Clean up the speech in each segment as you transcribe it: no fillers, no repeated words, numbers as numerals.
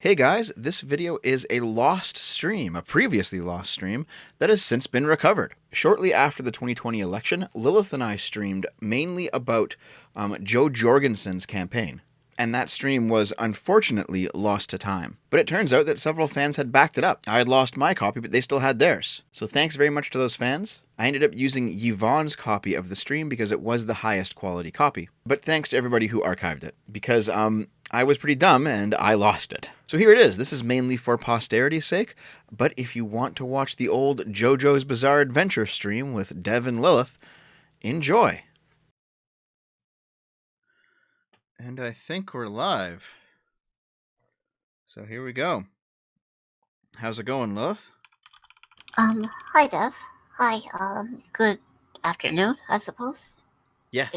Hey guys, this video is a lost stream, a previously lost stream, that has since been recovered. Shortly after the 2020 election, Lilith and I streamed mainly about Joe Jorgensen's campaign. And that stream was unfortunately lost to time. But it turns out that several fans had backed it up. I had lost my copy, but they still had theirs. So thanks very much to those fans. I ended up using Yvonne's copy of the stream because it was the highest quality copy. But thanks to everybody who archived it, because I was pretty dumb and I lost it. So here it is. This is mainly for posterity's sake, but if you want to watch the old Jojo's Bizarre Adventure stream with Dev and Lilith, enjoy. And I think we're live. So here we go. How's it going, Lilith? Hi, Dev. Hi, good afternoon, I suppose. Yeah.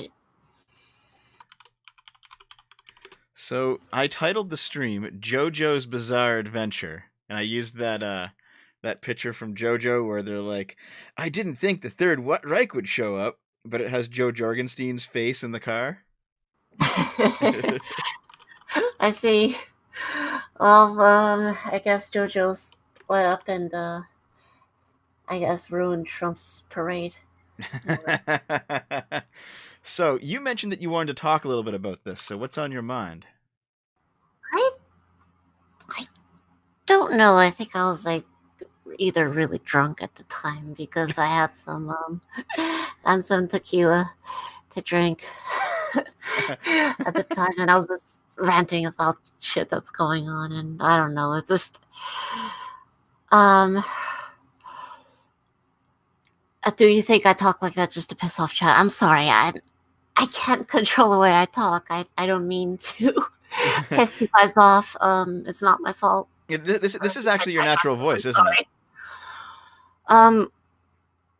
So I titled the stream Jojo's Bizarre Adventure, and I used that picture from Jojo where they're like, I didn't think the Third Reich would show up, but it has Joe Jorgensen's face in the car. I see. Well, I guess Jojo's went up and, I guess ruined Trump's parade. So, you mentioned that you wanted to talk a little bit about this, so what's on your mind? I don't know. I think I was, like, either really drunk at the time because I had some tequila to drink at the time, and I was just ranting about shit that's going on, and I don't know, it's just do you think I talk like that just to piss off chat? I'm sorry, I can't control the way I talk. I don't mean to piss you guys off. It's not my fault. This is actually your natural voice, isn't it?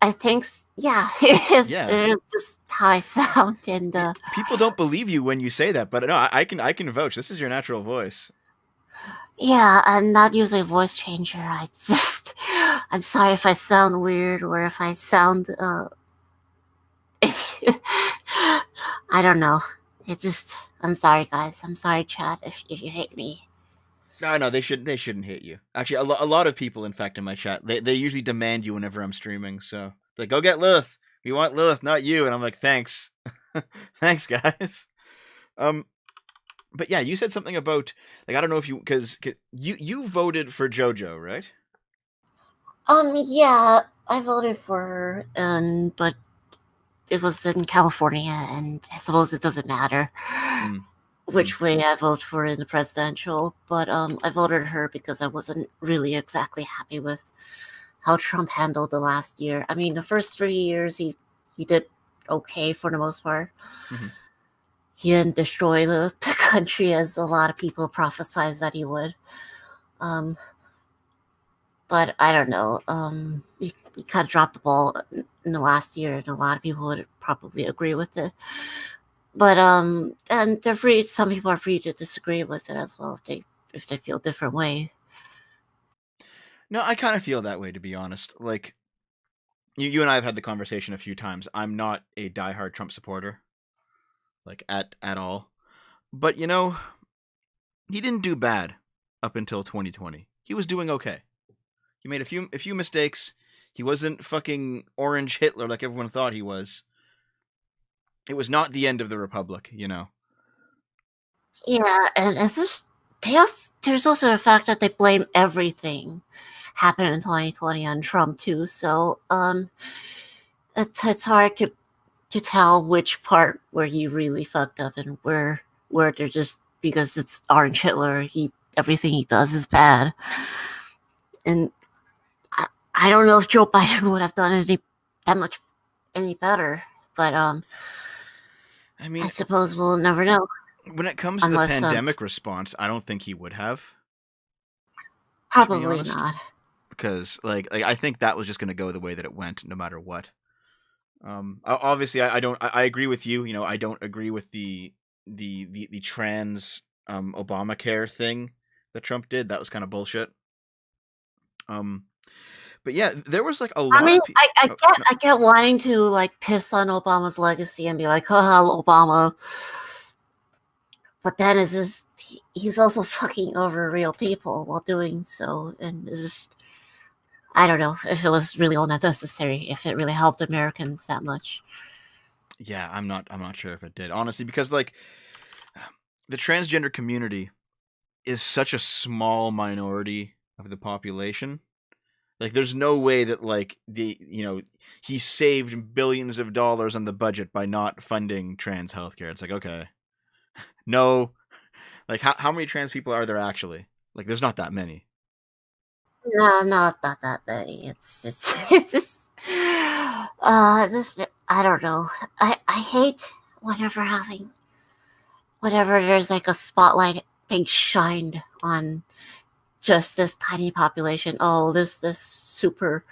I think, yeah, it is. Yeah. It is just how I sound, and people don't believe you when you say that, but no, I can vouch. This is your natural voice. Yeah, I'm not usually a voice changer. I'm sorry if I sound weird or if I sound, I don't know. I'm sorry, guys. I'm sorry, chat, if you hate me. No, they shouldn't hate you. Actually, a lot of people, in fact, in my chat, they usually demand you whenever I'm streaming. So like, go get Lilith. We want Lilith, not you. And I'm like, thanks, thanks, guys. But yeah, you said something about, like, I don't know if because you voted for Jojo, right? Yeah, I voted for her, but it was in California, and I suppose it doesn't matter which way I vote for in the presidential, but I voted her because I wasn't really exactly happy with how Trump handled the last year. I mean, the first 3 years he did okay for the most part. Mm-hmm. He didn't destroy the country as a lot of people prophesized that he would. But I don't know. He kind of dropped the ball in the last year, and a lot of people would probably agree with it. But and they're free. Some people are free to disagree with it as well if they feel a different way. No, I kind of feel that way, to be honest. Like, you and I have had the conversation a few times. I'm not a diehard Trump supporter, like at all. But you know, he didn't do bad up until 2020. He was doing okay. He made a few mistakes. He wasn't fucking orange Hitler like everyone thought he was. It was not the end of the Republic, you know. Yeah, and it's just there's also the fact that they blame everything happened in 2020 on Trump too. So it's hard to tell which part where he really fucked up and where they're just because it's orange Hitler. Everything he does is bad, and I don't know if Joe Biden would have done any better, but I mean, I suppose we'll never know. When it comes to the pandemic response, I don't think he would have. Probably not. Because like I think that was just going to go the way that it went, no matter what. Obviously, I agree with you. You know, I don't agree with the trans Obamacare thing that Trump did. That was kind of bullshit. But yeah, there was like a lot. I mean, I get wanting to like piss on Obama's legacy and be like, "Oh, Obama," but then it's just he's also fucking over real people while doing so, and it's just, I don't know if it was really all necessary, if it really helped Americans that much. Yeah, I'm not sure if it did, honestly, because like the transgender community is such a small minority of the population. Like, there's no way that like he saved billions of dollars on the budget by not funding trans healthcare. It's like, okay, no, like how many trans people are there actually? Like, there's not that many. No, no, not that many. It's just, just, I don't know. I hate whenever whenever there's like a spotlight being shined on just this tiny population. Oh, this super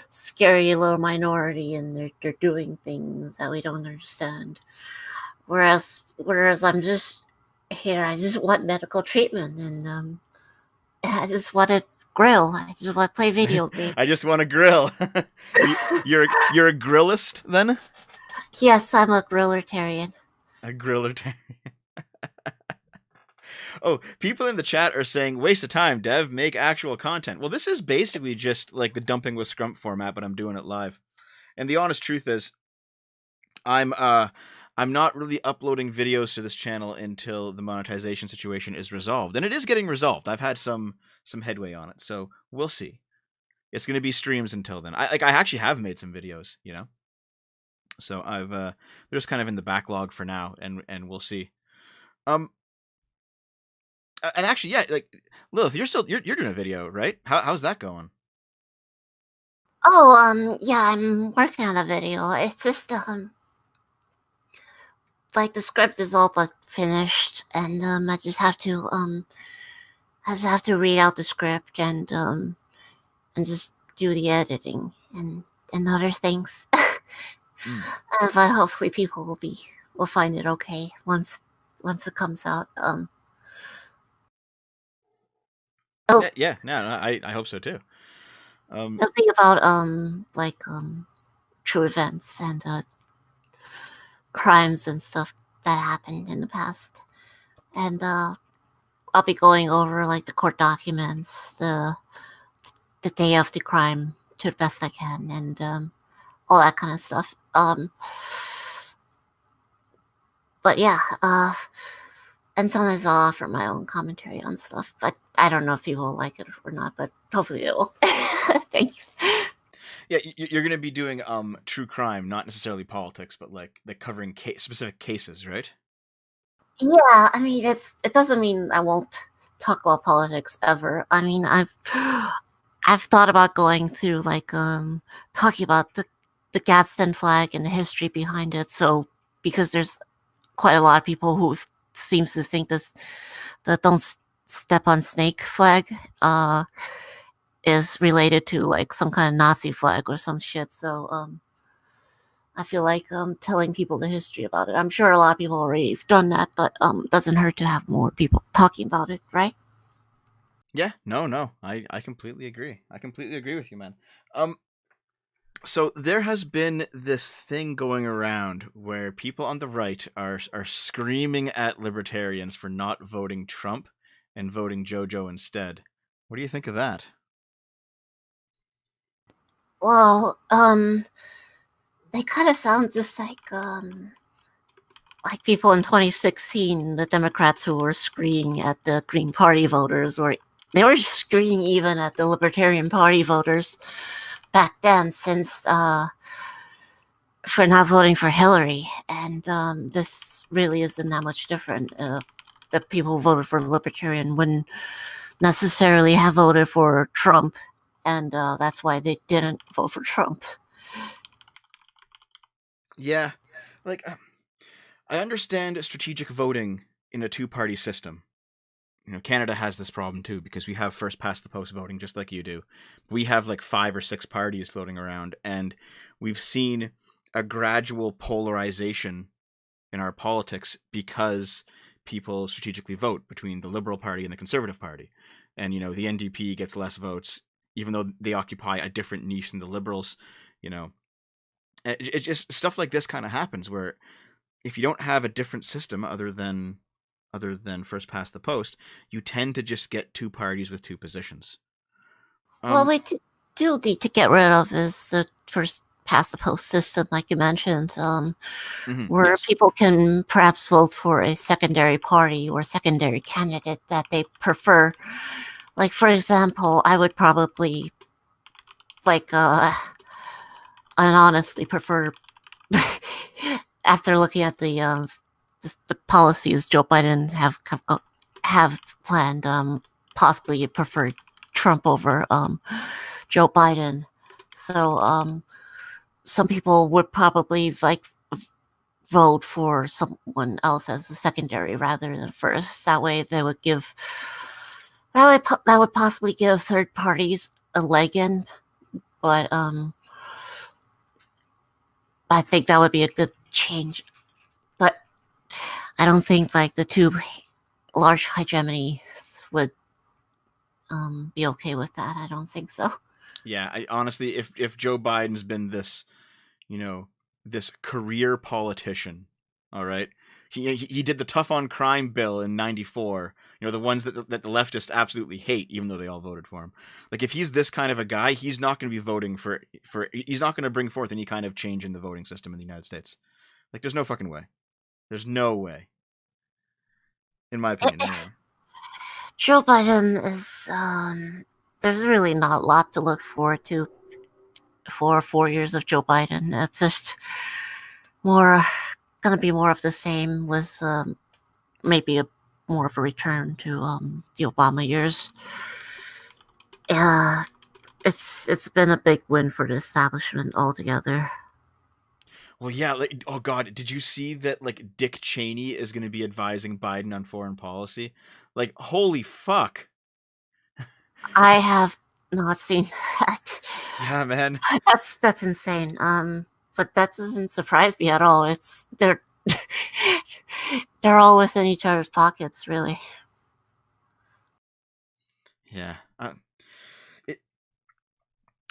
scary little minority, and they're doing things that we don't understand. Whereas I'm just here. I just want medical treatment, and I just want to grill. I just want to play video games. I just want to grill. You're a grillist then? Yes, I'm a grillertarian. A griller. Oh, people in the chat are saying, waste of time, Dev, make actual content. Well, this is basically just like the dumping with Scrump format, but I'm doing it live. And the honest truth is, I'm not really uploading videos to this channel until the monetization situation is resolved. And it is getting resolved. I've had some headway on it, so we'll see. It's going to be streams until then. I actually have made some videos, you know. So I've they're just kind of in the backlog for now, and we'll see. And actually, yeah, like Lilith, you're doing a video, right? How's that going? Oh, yeah, I'm working on a video. It's just like the script is all but finished, and I just have to read out the script and just do the editing and other things. But hopefully people will find it okay once it comes out. Oh, Yeah, no, I hope so too. the thing about like true events and crimes and stuff that happened in the past, and I'll be going over like the court documents, the day of the crime to the best I can, and all that kind of stuff. But yeah, and sometimes I'll offer my own commentary on stuff, but I don't know if people will like it or not, but hopefully they will. Thanks. Yeah, you're going to be doing true crime, not necessarily politics, but like covering specific cases, right? Yeah, I mean it doesn't mean I won't talk about politics ever. I mean I've thought about going through like talking about the Gadsden flag and the history behind it. So because there's quite a lot of people who seems to think this the don't step on snake flag is related to like some kind of Nazi flag or some shit. So I feel like telling people the history about it. I'm sure a lot of people already have done that, but doesn't hurt to have more people talking about it, right? Yeah, no, I completely agree. I completely agree with you, man. So there has been this thing going around where people on the right are screaming at libertarians for not voting Trump and voting Jojo instead. What do you think of that? Well, they kind of sound just like people in 2016, the Democrats who were screaming at the Green Party voters, or they were screaming even at the Libertarian Party voters back then, since for not voting for Hillary. And this really isn't that much different. The people who voted for Libertarian wouldn't necessarily have voted for Trump, and that's why they didn't vote for Trump. Yeah, like I understand strategic voting in a two-party system. You know, Canada has this problem too because we have first past the post voting just like you do. We have like 5 or 6 parties floating around, and we've seen a gradual polarization in our politics because people strategically vote between the Liberal Party and the Conservative Party. And, you know, the NDP gets less votes, even though they occupy a different niche than the Liberals, you know. It just stuff like this kind of happens where if you don't have a different system other than other than first past the post, you tend to just get two parties with two positions. Well, we do need to get rid of is the first past the post system, like you mentioned, where yes. people can perhaps vote for a secondary party or secondary candidate that they prefer. Like, for example, I would probably, like, and honestly prefer, after looking at the policies Joe Biden have planned, possibly prefer Trump over Joe Biden. So some people would probably like vote for someone else as a secondary rather than first. That way, they would give that would possibly give third parties a leg in, but I think that would be a good change. But I don't think like the two large hegemonies would be okay with that. I don't think so. Yeah, I honestly, if Joe Biden's been this, this career politician, all right, he did the tough on crime bill in '94. The ones that the leftists absolutely hate, even though they all voted for him. Like, if he's this kind of a guy, he's not going to be voting for. He's not going to bring forth any kind of change in the voting system in the United States. Like, there's no fucking way. There's no way, in my opinion, anyway. Joe Biden is there's really not a lot to look forward to for 4 years of Joe Biden. It's just more going to be more of the same with maybe more of a return to the Obama years. It's been a big win for the establishment altogether. Well, yeah. Like, oh God, did you see that? Like, Dick Cheney is going to be advising Biden on foreign policy. Like, holy fuck. I have not seen that. Yeah, man. That's insane. But that doesn't surprise me at all. It's they're they're all within each other's pockets, really. Yeah.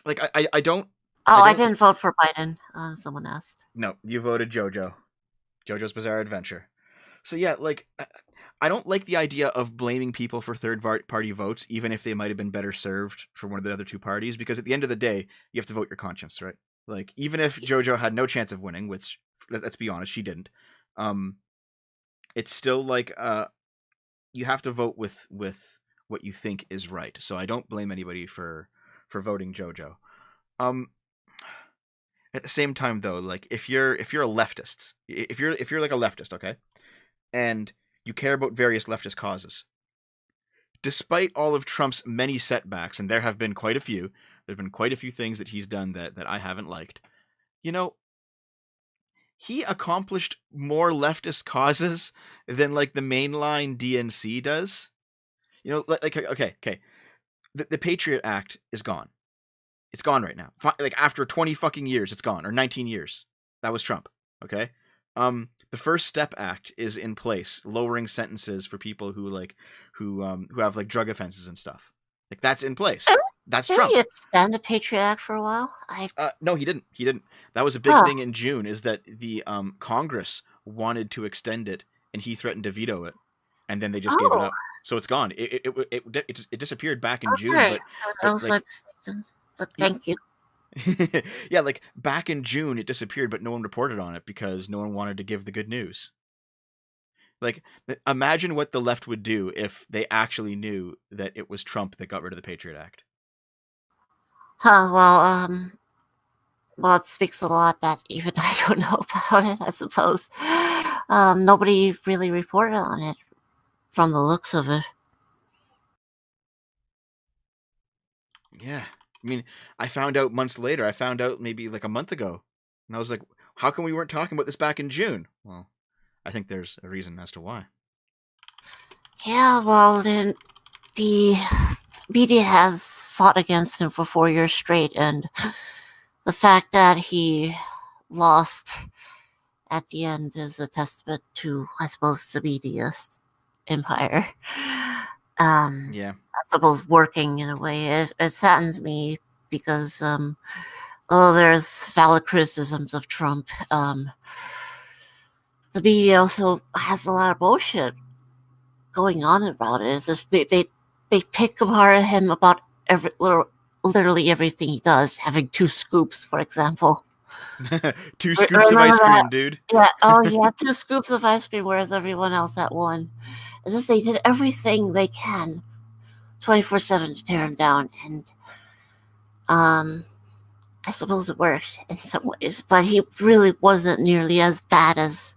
Like, I don't. Oh, I didn't vote for Biden. Someone asked. No, you voted Jojo. Jojo's Bizarre Adventure. So yeah, like, I don't like the idea of blaming people for third party votes, even if they might have been better served for one of the other two parties, because at the end of the day, you have to vote your conscience, right? Like, even if Jojo had no chance of winning, which, let's be honest, she didn't, it's still like, you have to vote with what you think is right. So I don't blame anybody for voting Jojo. At the same time, though, like, if you're a leftist, if you're like a leftist, okay, and you care about various leftist causes, despite all of Trump's many setbacks, and there have been quite a few, there've been quite a few things that he's done that I haven't liked. He accomplished more leftist causes than like the mainline DNC does. Like, okay, the Patriot Act is gone. It's gone right now. Like, after 20 fucking years, it's gone, or 19 years. That was Trump. Okay. The First Step Act is in place, lowering sentences for people who have like drug offenses and stuff. Like, that's in place. That's Didn't Trump. he extend the Patriot Act for a while? No, he didn't. He didn't. That was a big thing in June. Is that the Congress wanted to extend it, and he threatened to veto it, and then they just gave it up. So it's gone. It disappeared back in June. But that was my mistake. But thank you. Yeah, like, back in June it disappeared, but no one reported on it because no one wanted to give the good news. Like, imagine what the left would do if they actually knew that it was Trump that got rid of the Patriot Act. Well, it speaks a lot that even I don't know about it, I suppose. Nobody really reported on it from the looks of it. Yeah. I mean, I found out months later. I found out maybe like a month ago. And I was like, how come we weren't talking about this back in June? Well, I think there's a reason as to why. Yeah, well, then the media has fought against him for 4 years straight, and the fact that he lost at the end is a testament to, I suppose, the media empire. Yeah. I suppose working in a way. It saddens me because although there's valid criticisms of Trump, the media also has a lot of bullshit going on about it. It's just they pick apart him about literally everything he does. Having 2 scoops, for example. 2 scoops of Remember ice cream, that? dude. Yeah. Oh, he had 2 scoops of ice cream, whereas everyone else had one. It's just they did everything they can, 24/7 to tear him down, and I suppose it worked in some ways, but he really wasn't nearly as bad as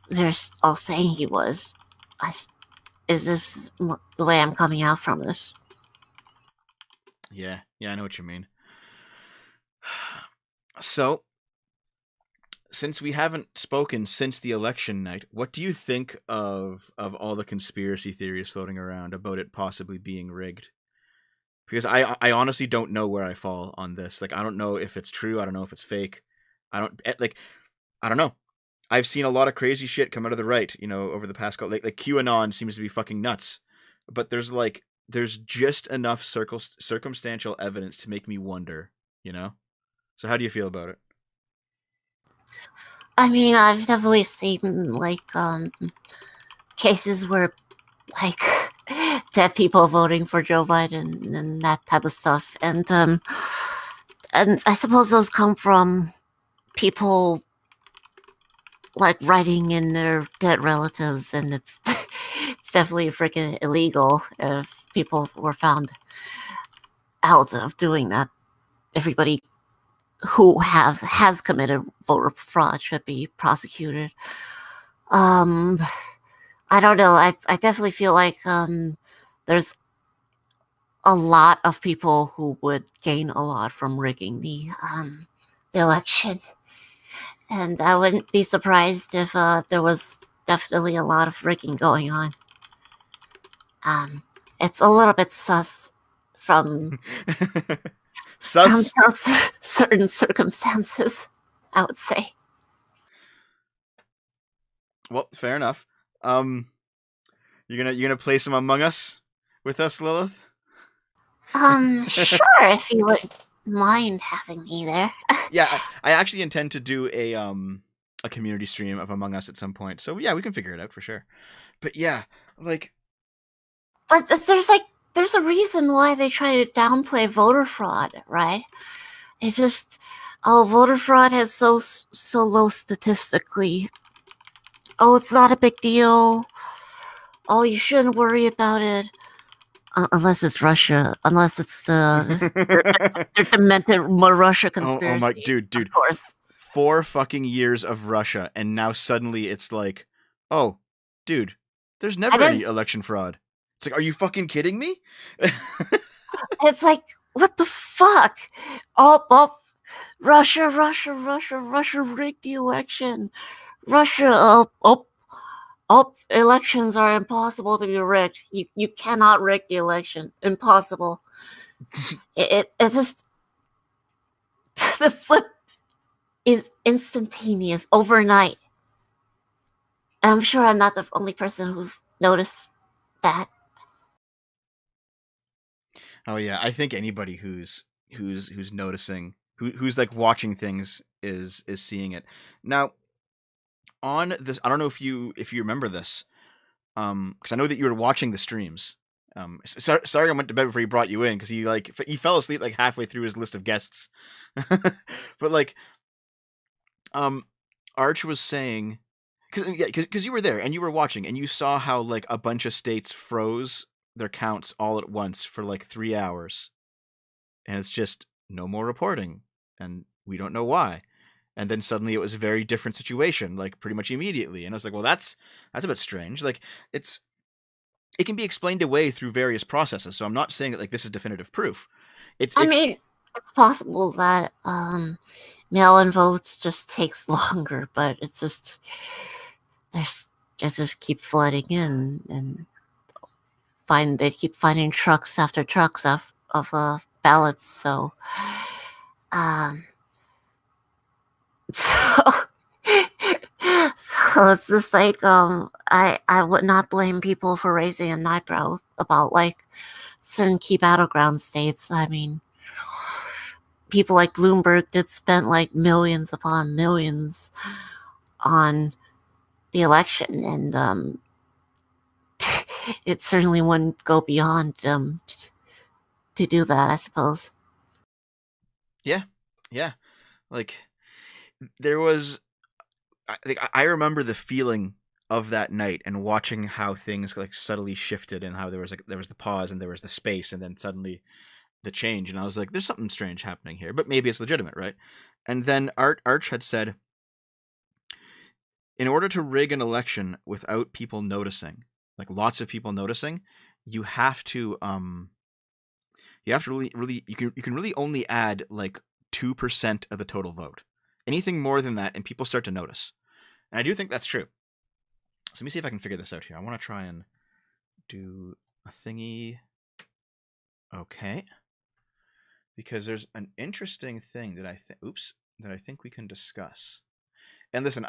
they're all saying he was. Is this the way I'm coming out from this? Yeah, I know what you mean. So, since we haven't spoken since the election night, what do you think of all the conspiracy theories floating around about it possibly being rigged? Because I honestly don't know where I fall on this. Like, I don't know if it's true. I don't know if it's fake. I don't know. I've seen a lot of crazy shit come out of the right, over the past couple. Like QAnon seems to be fucking nuts, but there's just enough circumstantial evidence to make me wonder. So how do you feel about it? I mean, I've definitely seen cases where like dead people voting for Joe Biden and that type of stuff, and I suppose those come from people like writing in their dead relatives, and it's definitely freaking illegal if people were found out of doing that. Everybody who has committed voter fraud should be prosecuted. I don't know. I definitely feel like there's a lot of people who would gain a lot from rigging the election, and I wouldn't be surprised if there was definitely a lot of rigging going on. It's a little bit sus from Sus. from certain circumstances, I would say. Well, fair enough. You're gonna play some Among Us with us, Lilith? Sure, if you would mind having me there. Yeah, I actually intend to do a community stream of Among Us at some point. So yeah, we can figure it out for sure. But yeah, like, but there's a reason why they try to downplay voter fraud, right? It's just voter fraud has so low statistically. Oh, it's not a big deal. Oh, you shouldn't worry about it. Unless it's Russia, unless it's the their demented Russia conspiracy. oh my dude, of course. 4 fucking years of Russia, and now suddenly it's like, oh, dude, there's never any election fraud. It's like, are you fucking kidding me? It's like, what the fuck? Oh, Russia rigged the election. Russia, elections are impossible to be rigged. You cannot rig the election. Impossible. it just the flip is instantaneous overnight. I'm sure I'm not the only person who's noticed that. Oh yeah, I think anybody who's noticing, who's like watching things is seeing it. Now, on this, I don't know if you remember this, because I know that you were watching the streams. Sorry, I went to bed before he brought you in because he fell asleep like halfway through his list of guests. But like, Arch was saying, because you were there and you were watching and you saw how like a bunch of states froze their counts all at once for like 3 hours, and it's just no more reporting, and we don't know why. And then suddenly it was a very different situation, like pretty much immediately. And I was like, well, that's a bit strange. Like, it can be explained away through various processes. So I'm not saying that like this is definitive proof. I mean, it's possible that mail-in votes just takes longer, but it's just they just keep flooding in, and they keep finding trucks after trucks of ballots. So, so it's just like I would not blame people for raising an eyebrow about like certain key battleground states. I mean, people like Bloomberg did spend like millions upon millions on the election, and it certainly wouldn't go beyond to do that, I suppose. Yeah, like there was. I remember the feeling of that night and watching how things like subtly shifted and how there was the pause and there was the space and then suddenly the change, and I was like, there's something strange happening here, but maybe it's legitimate, right? And then Arch had said, in order to rig an election without people noticing, like lots of people noticing, you have to really you can really only add like 2% of the total vote. Anything more than that, and people start to notice. And I do think that's true. So let me see if I can figure this out here. I want to try and do a thingy. Okay. Because there's an interesting thing that I think we can discuss. And listen,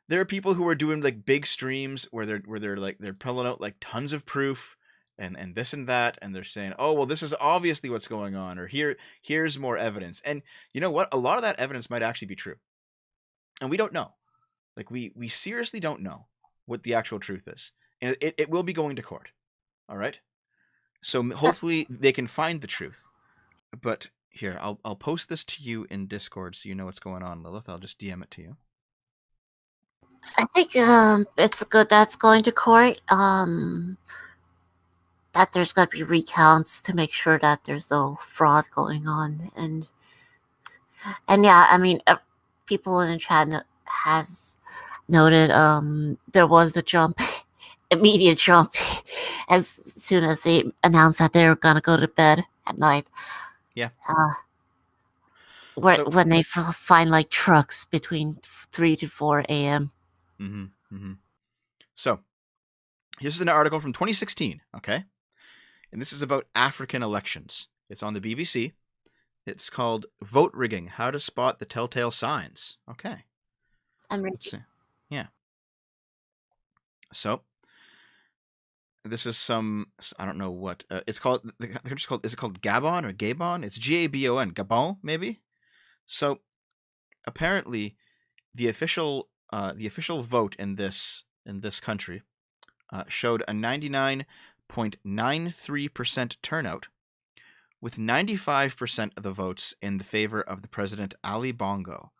there are people who are doing like big streams where they're pulling out like tons of proof and this and that, and they're saying, oh well, this is obviously what's going on, or here's more evidence. And you know what? A lot of that evidence might actually be true. And we don't know. Like we seriously don't know what the actual truth is. And it will be going to court. All right? So hopefully they can find the truth. But here, I'll post this to you in Discord so you know what's going on, Lilith. I'll just DM it to you. I think it's good that's going to court. That there's got to be recounts to make sure that there's no fraud going on, and yeah, I mean, people in the chat has noted there was a jump, immediate jump, as soon as they announced that they were gonna go to bed at night. Yeah. When they find like trucks between 3 to 4 a.m. So, this is an article from 2016, okay? And this is about African elections. It's on the BBC. It's called Vote Rigging, How to Spot the Telltale Signs. Okay. I'm ready. Let's see. Yeah. So, this is some, I don't know what, it's called, they're just called, is it called Gabon or Gabon? It's Gabon, Gabon, maybe? So, apparently, the official vote in this country showed a 99.93% turnout, with 95% of the votes in the favor of the president Ali Bongo.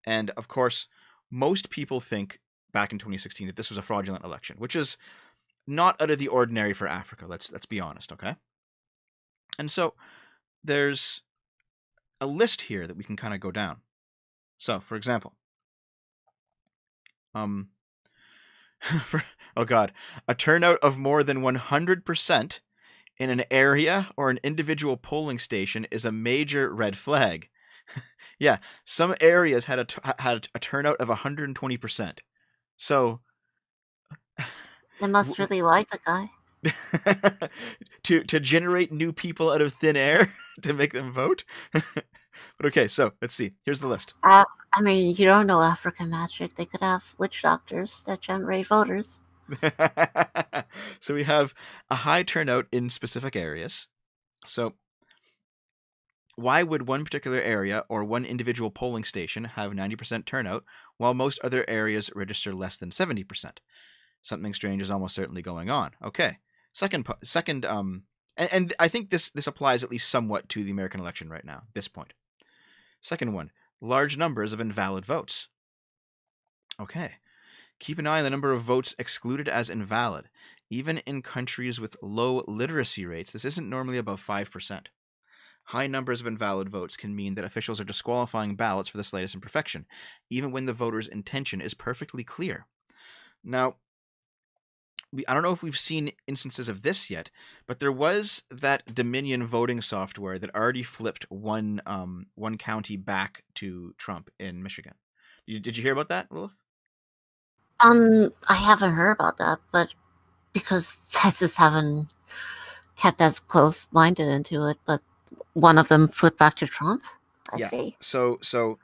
And of course, most people think back in 2016 that this was a fraudulent election, which is not out of the ordinary for Africa. Let's be honest, okay? And so there's a list here that we can kind of go down. So, for example, oh god, a turnout of more than 100% in an area or an individual polling station is a major red flag. Yeah, some areas had a turnout of 120%. So they must really like the guy. to generate new people out of thin air to make them vote. But okay, so let's see. Here's the list. I mean, you don't know African magic. They could have witch doctors that generate voters. So we have a high turnout in specific areas. So why would one particular area or one individual polling station have 90% turnout while most other areas register less than 70%? Something strange is almost certainly going on. Okay. Second, and I think this applies at least somewhat to the American election right now, this point. Second one, large numbers of invalid votes. Okay. Keep an eye on the number of votes excluded as invalid. Even in countries with low literacy rates, this isn't normally above 5%. High numbers of invalid votes can mean that officials are disqualifying ballots for the slightest imperfection, even when the voter's intention is perfectly clear. Now, I don't know if we've seen instances of this yet, but there was that Dominion voting software that already flipped one county back to Trump in Michigan. Did you hear about that, Lilith? I haven't heard about that, but because I just haven't kept as close-minded into it. But one of them flipped back to Trump. I see. So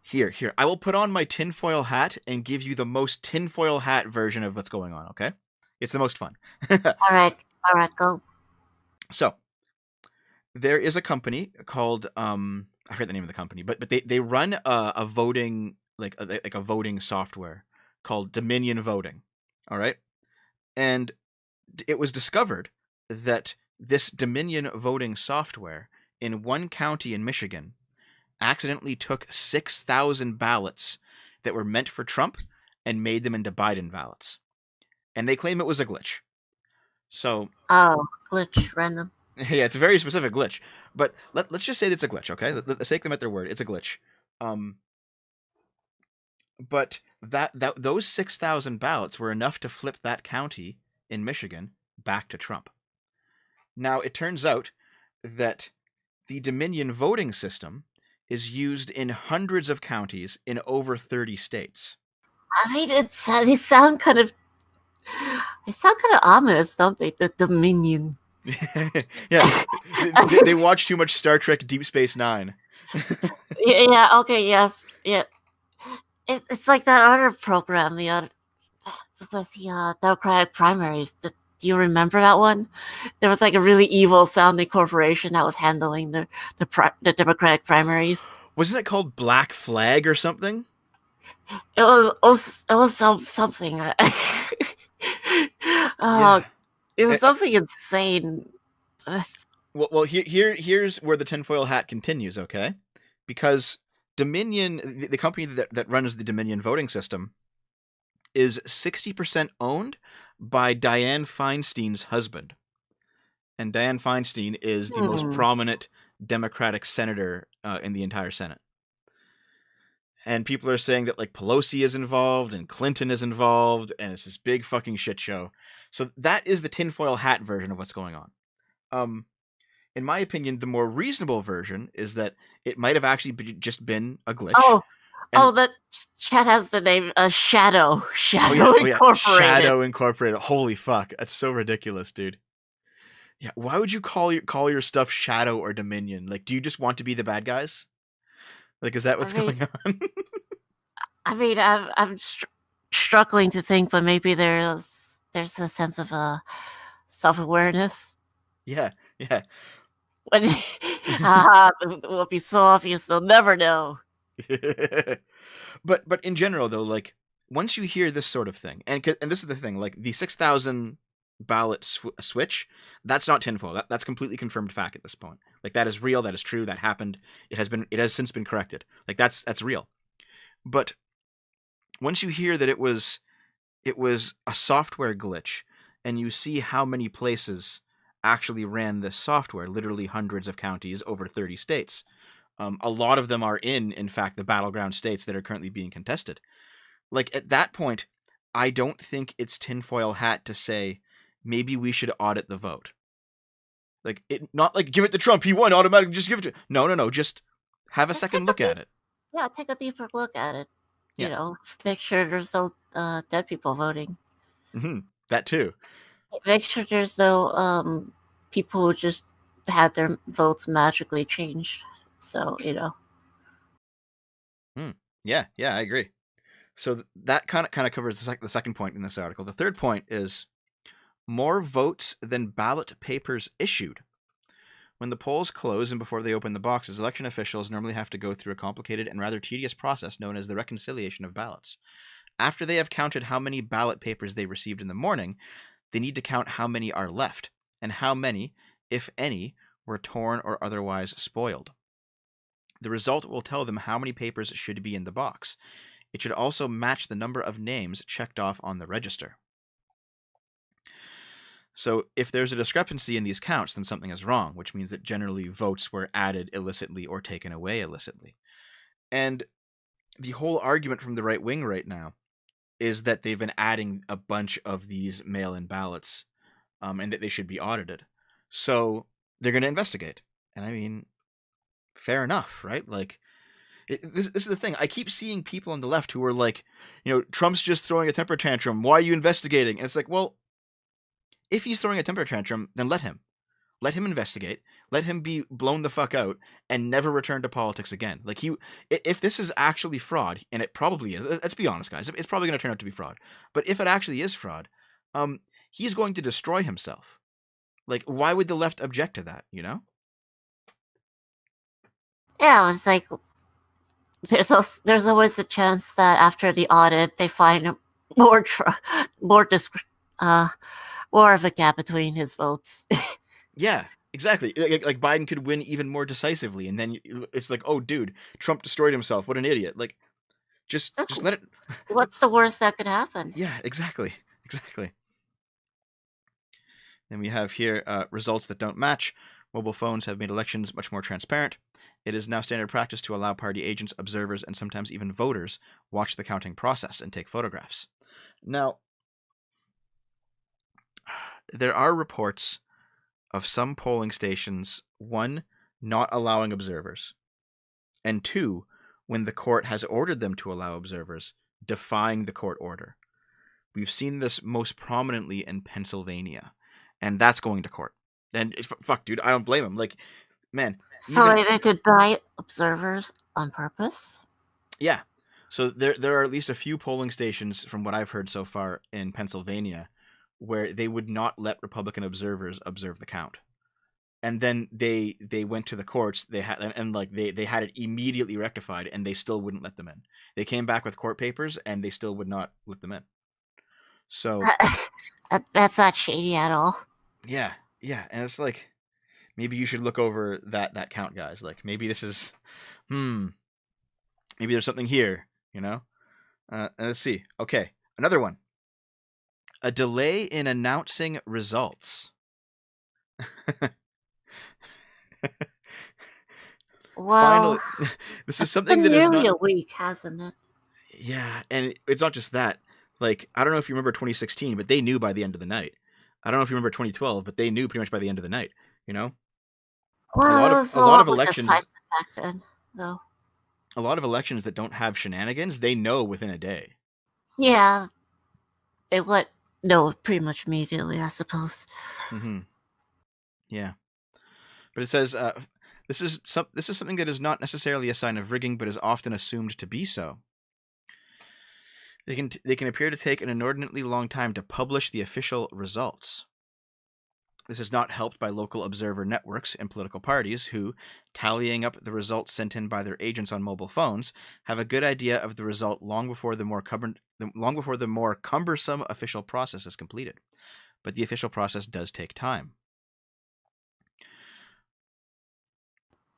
here, I will put on my tinfoil hat and give you the most tinfoil hat version of what's going on. Okay, it's the most fun. All right, go. So there is a company called I forget the name of the company, but they run a voting like a voting software called Dominion Voting. All right, and it was discovered that this Dominion voting software in one county in Michigan accidentally took 6,000 ballots that were meant for Trump and made them into Biden ballots. And they claim it was a glitch. So, glitch, random. yeah, it's a very specific glitch. But let's just say it's a glitch, okay? Let's take them at their word. It's a glitch. But those 6,000 ballots were enough to flip that county in Michigan back to Trump. Now, it turns out that the Dominion voting system is used in hundreds of counties in over 30 states. I mean, they sound kind of ominous, don't they? The Dominion. Yeah, they watch too much Star Trek Deep Space Nine. Yeah, okay, yes. Yeah. It's like that other program, with the Democratic primaries. Do you remember that one? There was like a really evil sounding corporation that was handling the Democratic primaries. Wasn't it called Black Flag or something? It was something. Yeah. It was something insane. Well, here's where the tinfoil hat continues, okay? Because Dominion, the company that runs the Dominion voting system, is 60% owned by Dianne Feinstein's husband. And Dianne Feinstein is the most prominent Democratic senator in the entire Senate. And people are saying that like Pelosi is involved and Clinton is involved, and it's this big fucking shit show. So that is the tinfoil hat version of what's going on. In my opinion, the more reasonable version is that it might have actually just been a glitch. That chat has the name Shadow Incorporated. Shadow Incorporated. Holy fuck, that's so ridiculous, dude. Yeah, why would you call your stuff Shadow or Dominion? Like, do you just want to be the bad guys? Like, is that what's going on? I mean, I'm struggling to think, but maybe there's a sense of self-awareness. Yeah. When it will be so obvious, they'll never know. But in general, though, like once you hear this sort of thing, and this is the thing, like the 6,000 ballot switch, that's not tinfoil. That's completely confirmed fact at this point. Like that is real. That is true. That happened. It has since been corrected. Like that's real. But once you hear that it was a software glitch, and you see how many places actually ran this software, literally hundreds of counties over 30 states. A lot of them are in fact, the battleground states that are currently being contested. Like at that point, I don't think it's tinfoil hat to say maybe we should audit the vote. Like not like give it to Trump, he won automatically. Just give it to no. Just have a second look at it. Yeah, take a deeper look at it. Yeah. You know, make sure there's no dead people voting. Mm-hmm. That too. Make sure there's no people who just had their votes magically changed. So, you know. Yeah, I agree. So that kind of covers the second point in this article. The third point is more votes than ballot papers issued. When the polls close and before they open the boxes, election officials normally have to go through a complicated and rather tedious process known as the reconciliation of ballots. After they have counted how many ballot papers they received in the morning, they need to count how many are left and how many, if any, were torn or otherwise spoiled. The result will tell them how many papers should be in the box. It should also match the number of names checked off on the register. So if there's a discrepancy in these counts, then something is wrong, which means that generally votes were added illicitly or taken away illicitly. And the whole argument from the right wing right now is that they've been adding a bunch of these mail-in ballots and that they should be audited. So they're going to investigate. And I mean, fair enough, right? Like, this is the thing. I keep seeing people on the left who are like, Trump's just throwing a temper tantrum. Why are you investigating? And it's like, well, if he's throwing a temper tantrum, then let him. Let him investigate. Let him be blown the fuck out and never return to politics again. Like if this is actually fraud, and it probably is, let's be honest, guys, it's probably going to turn out to be fraud. But if it actually is fraud, he's going to destroy himself. Like, why would the left object to that, Yeah, it's like there's always the chance that after the audit they find more More of a gap between his votes. Yeah, exactly. Like Biden could win even more decisively, and then it's like, oh, dude, Trump destroyed himself. What an idiot! Like, just let it. What's the worst that could happen? Yeah, exactly, exactly. And we have here results that don't match. Mobile phones have made elections much more transparent. It is now standard practice to allow party agents, observers, and sometimes even voters watch the counting process and take photographs. Now, there are reports of some polling stations, one, not allowing observers, and two, when the court has ordered them to allow observers, defying the court order. We've seen this most prominently in Pennsylvania, and that's going to court. And fuck, dude, I don't blame him. Like, man, So even they could buy observers on purpose? yeah. So there are at least a few polling stations, from what I've heard so far in Pennsylvania, where they would not let Republican observers observe the count. And then they went to the courts. They had and like they had it immediately rectified, and they still wouldn't let them in. They came back with court papers, and they still would not let them in. So That's not shady at all. yeah, yeah, and it's like maybe you should look over that count, guys. Like maybe this is maybe there's something here, you know. Let's see. Okay, another one. A delay in announcing results. Well, Finally, this is it's something been that is nearly not. a week, hasn't it? Yeah, and it's not just that. Like, I don't know if you remember 2016, but they knew by the end of the night. I don't know if you remember 2012, but they knew pretty much by the end of the night. You know, a Well, lot it of was a a lot lot of more elections, decisive back then, though. a lot of elections that don't have shenanigans, they know within a day. Yeah, it went no pretty much immediately, I suppose. Mm-hmm. Yeah, but it says this is something that is not necessarily a sign of rigging, but is often assumed to be so. They can appear to take an inordinately long time to publish the official results. This is not helped by local observer networks and political parties who, tallying up the results sent in by their agents on mobile phones, have a good idea of the result long before the more cumbersome official process is completed. But the official process does take time.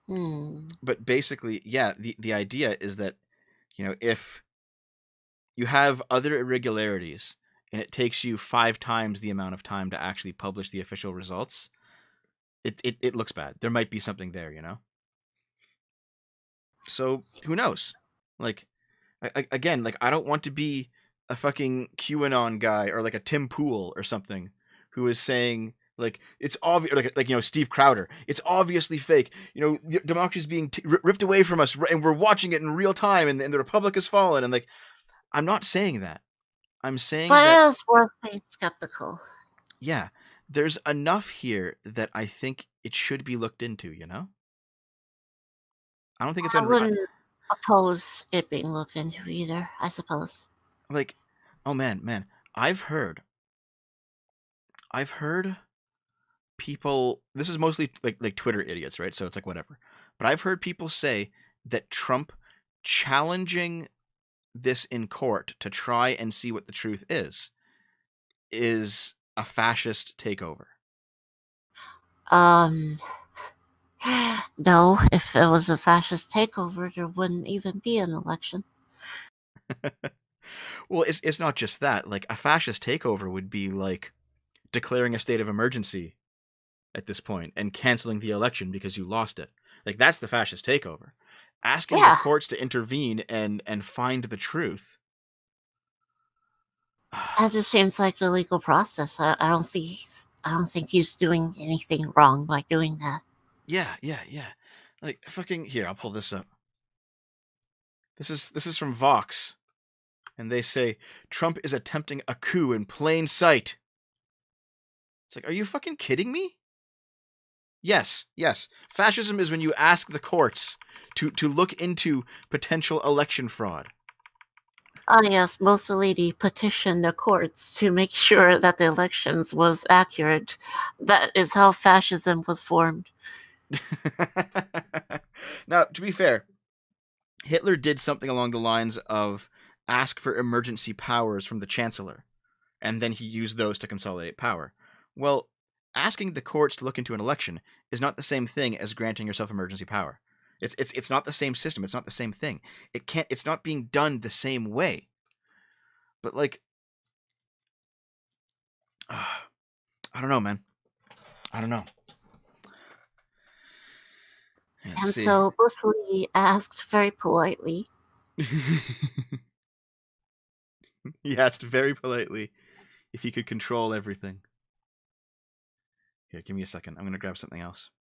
But basically, yeah, the idea is that, if you have other irregularities and it takes you 5 times the amount of time to actually publish the official results, it looks bad. There might be something there, So who knows? Like, again, like I don't want to be a fucking QAnon guy or like a Tim Pool or something who is saying like it's obvious, like Steve Crowder. It's obviously fake. Democracy is being ripped away from us, and we're watching it in real time, and the republic has fallen. And like, I'm not saying that. I'm saying But that, it is worth being skeptical. yeah, there's enough here that I think it should be looked into. I don't think it's I wouldn't oppose it being looked into either, I suppose. like, oh man, I've heard people. This is mostly like Twitter idiots, right? So it's like whatever. But I've heard people say that Trump challenging this in court to try and see what the truth is a fascist takeover. No, if it was a fascist takeover, there wouldn't even be an election. Well, it's not just that. Like a fascist takeover would be like declaring a state of emergency at this point and canceling the election because you lost it. Like that's the fascist takeover. Asking the Yeah, courts to intervene and find the truth. that just seems like a legal process. I don't think he's doing anything wrong by doing that. Yeah. Like fucking here, I'll pull this up. This is from Vox, and they say Trump is attempting a coup in plain sight. It's like, are you fucking kidding me? Yes. Fascism is when you ask the courts to look into potential election fraud. Oh yes, Mussolini petitioned the courts to make sure that the elections was accurate. That is how fascism was formed. Now, to be fair, Hitler did something along the lines of ask for emergency powers from the chancellor, and then he used those to consolidate power. Well, asking the courts to look into an election is not the same thing as granting yourself emergency power. It's not the same system. It's not the same thing. It can't. It's not being done the same way. But like, I don't know, man. I don't know. Let's And see. so Bruce Lee asked very politely, He asked very politely if he could control everything. Here, give me a second. I'm going to grab something else.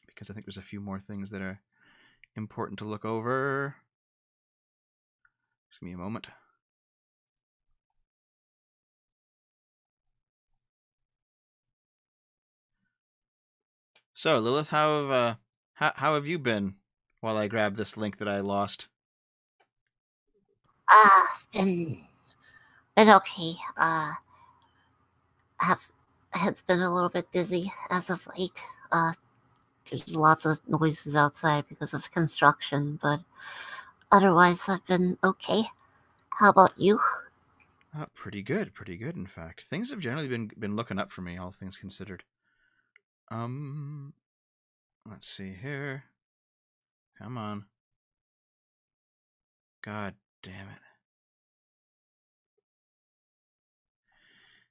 Because I think there's a few more things that are important to look over. Just give me a moment. So, Lilith, how have you been while I grab this link that I lost? been okay. Have It's been a little bit dizzy as of late. There's lots of noises outside because of construction, but otherwise I've been okay. How about you? Pretty good, in fact. Things have generally been looking up for me, all things considered. Let's see here. Come on. God damn it.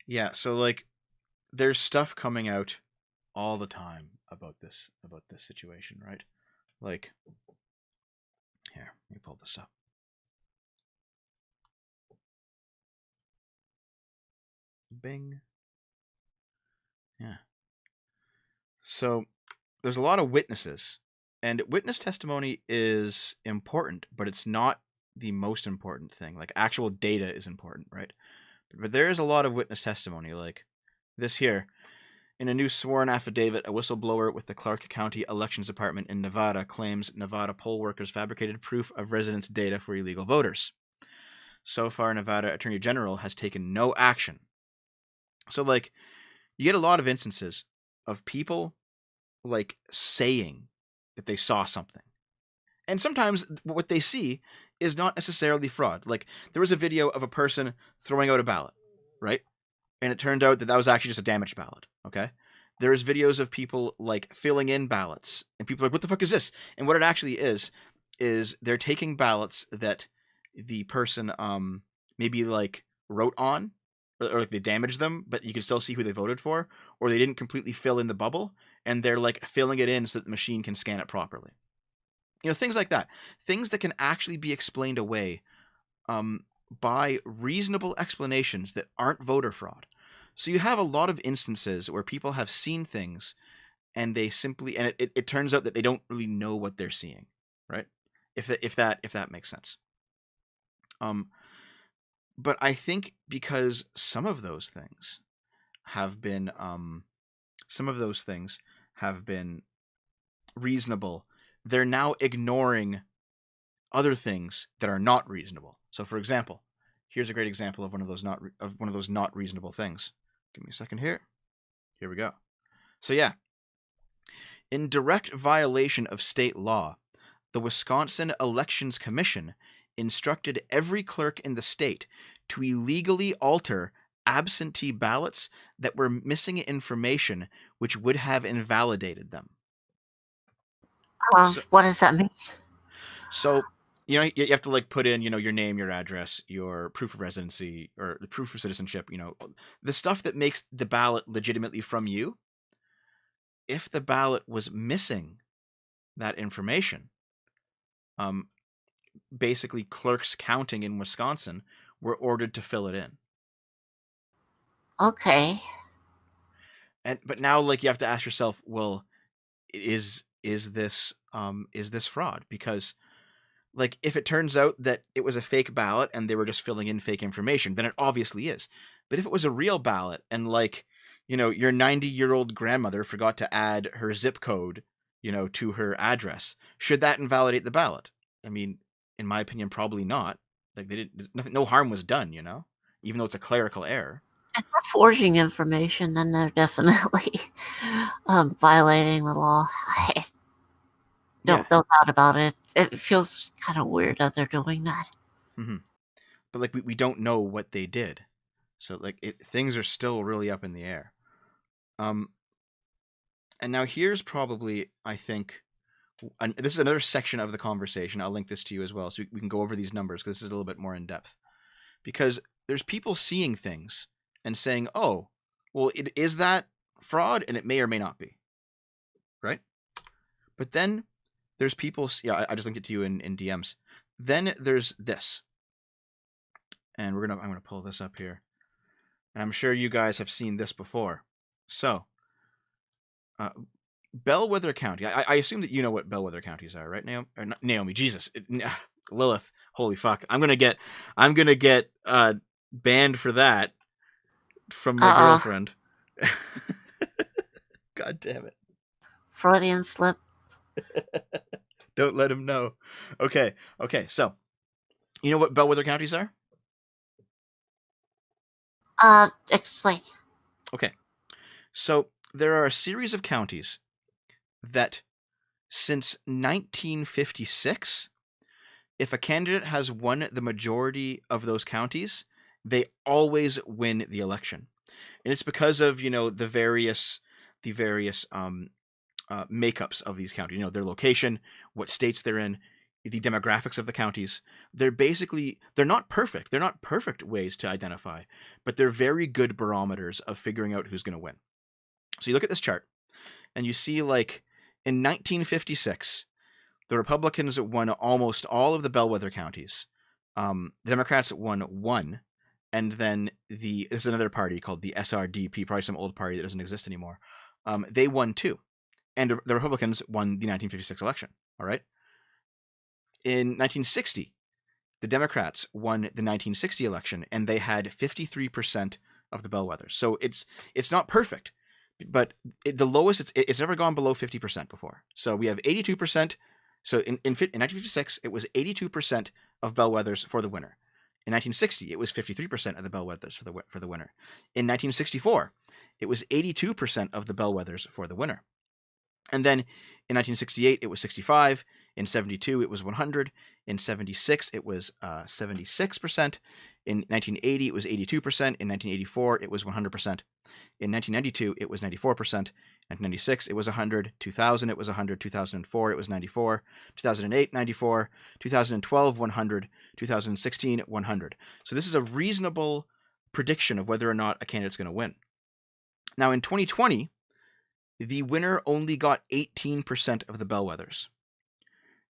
Yeah, so like there's stuff coming out all the time about this situation, right? Like here, let me pull this up. Bing. Yeah. So there's a lot of witnesses, and witness testimony is important, but it's not the most important thing. Like actual data is important, right? But there is a lot of witness testimony, like this here. In a new sworn affidavit, a whistleblower with the Clark County Elections Department in Nevada claims Nevada poll workers fabricated proof of residence data for illegal voters. So far, Nevada Attorney General has taken no action. So, like, you get a lot of instances of people, like, saying that they saw something. And sometimes what they see is not necessarily fraud. Like, there was a video of a person throwing out a ballot, right? And it turned out that was actually just a damaged ballot, okay? There's videos of people like filling in ballots, and people are like, what the fuck is this? And what it actually is they're taking ballots that the person maybe like wrote on, or like they damaged them, but you can still see who they voted for, or they didn't completely fill in the bubble, and they're like filling it in so that the machine can scan it properly. You know, things like that. Things that can actually be explained away by reasonable explanations that aren't voter fraud. So you have a lot of instances where people have seen things and they simply, and it turns out that they don't really know what they're seeing, right? If that makes sense. But I think because some of those things have been reasonable, they're now ignoring other things that are not reasonable. So, for example, here's a great example of one of those not reasonable things. Give me a second here. Here we go. So yeah, in direct violation of state law, the Wisconsin Elections Commission instructed every clerk in the state to illegally alter absentee ballots that were missing information which would have invalidated them. What does that mean? So you know, you have to like put in, you know, your name, your address, your proof of residency, or the proof of citizenship, you know, the stuff that makes the ballot legitimately from you. If the ballot was missing that information, basically clerks counting in Wisconsin were ordered to fill it in. Okay. But now like you have to ask yourself, well, is this fraud? Because like if it turns out that it was a fake ballot and they were just filling in fake information, then it obviously is. But if it was a real ballot and like, you know, your 90-year-old grandmother forgot to add her zip code, you know, to her address, should that invalidate the ballot? I mean, in my opinion, probably not. Like they didn't, nothing, no harm was done, you know, even though it's a clerical error. If they're forging information, then they're definitely violating the law. Yeah. No doubt about it. It feels kind of weird that they're doing that. Mm-hmm. But like we don't know what they did. So like things are still really up in the air. And now here's probably, I think, this is another section of the conversation. I'll link this to you as well, so we can go over these numbers because this is a little bit more in depth. Because there's people seeing things and saying, "Oh, well, is that fraud?" And it may or may not be, right? But then there's people. Yeah, I just linked it to you in DMs. Then there's this, and I'm gonna pull this up here, and I'm sure you guys have seen this before. So, Bellwether County. I assume that you know what bellwether counties are, right, Naomi? Or not, Naomi, Jesus, Lilith. Holy fuck! I'm gonna get banned for that from my girlfriend. God damn it! Freudian slip. Don't let him know. Okay. So, you know what bellwether counties are? Explain. Okay. So there are a series of counties that, since 1956, if a candidate has won the majority of those counties, they always win the election, and it's because of the various makeups of these counties. Their location, what states they're in, the demographics of the counties. They're not perfect. They're not perfect ways to identify, but they're very good barometers of figuring out who's going to win. So you look at this chart, and you see, like, in 1956, the Republicans won almost all of the bellwether counties. The Democrats won one, and then there's another party called the SRDP, probably some old party that doesn't exist anymore. They won two, and the Republicans won the 1956 election. All right. In 1960, the Democrats won the 1960 election, and they had 53% of the bellwethers. So it's not perfect, but the lowest it's never gone below 50% before. So we have 82%. So in 1956, it was 82% of bellwethers for the winner. In 1960, it was 53% of the bellwethers for the winner. In 1964, it was 82% of the bellwethers for the winner. And then in 1968, it was 65. In 72, it was 100. In 76, it was 76%. In 1980, it was 82%. In 1984, it was 100%. In 1992, it was 94%. 1996, it was 100. 2000, it was 100. 2004, it was 94. 2008, 94. 2012, 100. 2016, 100. So this is a reasonable prediction of whether or not a candidate's going to win. Now, in 2020, the winner only got 18% of the bellwethers.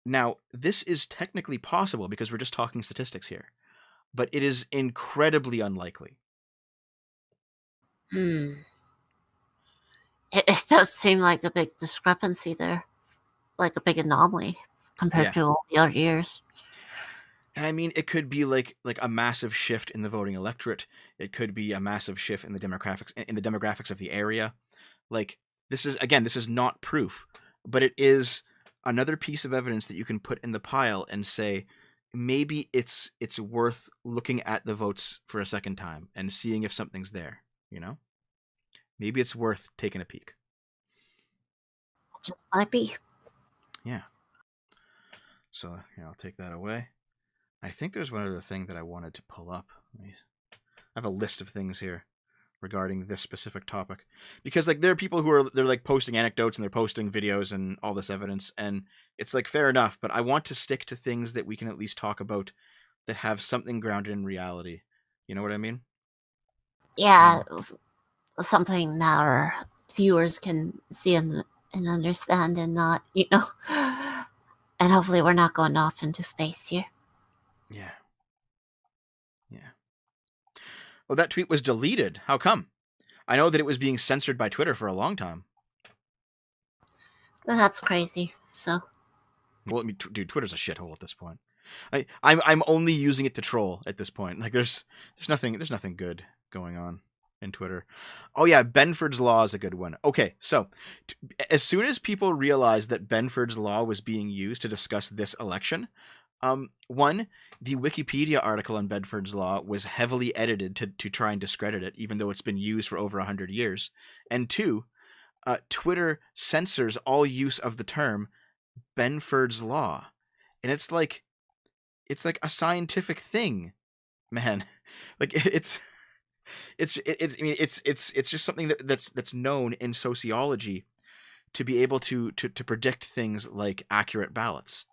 Now, this is technically possible because we're just talking statistics here, but it is incredibly unlikely. It does seem like a big discrepancy there, like a big anomaly compared to all the other years. And I mean, it could be like a massive shift in the voting electorate. It could be a massive shift in the demographics of the area. Like, this is not proof, but it is another piece of evidence that you can put in the pile and say, maybe it's worth looking at the votes for a second time and seeing if something's there, Maybe it's worth taking a peek. It just might be. Yeah. So, I'll take that away. I think there's one other thing that I wanted to pull up. I have a list of things here regarding this specific topic, because like there are people they're like posting anecdotes and they're posting videos and all this evidence, and it's like fair enough, but I want to stick to things that we can at least talk about that have something grounded in reality. You know what I mean? Yeah, something that our viewers can see and understand, and not, and hopefully we're not going off into space here. Yeah. Well, that tweet was deleted. How come? I know that it was being censored by Twitter for a long time. That's crazy. So, well, dude, Twitter's a shithole at this point. I'm only using it to troll at this point. Like there's nothing good going on in Twitter. Oh yeah, Benford's Law is a good one. Okay, so as soon as people realized that Benford's Law was being used to discuss this election, one, the Wikipedia article on Benford's Law was heavily edited to try and discredit it, even though it's been used for over 100 years. And two, Twitter censors all use of the term Benford's Law. And it's like a scientific thing, man. Like it's I mean, it's just something that's known in sociology to be able to predict things like accurate ballots.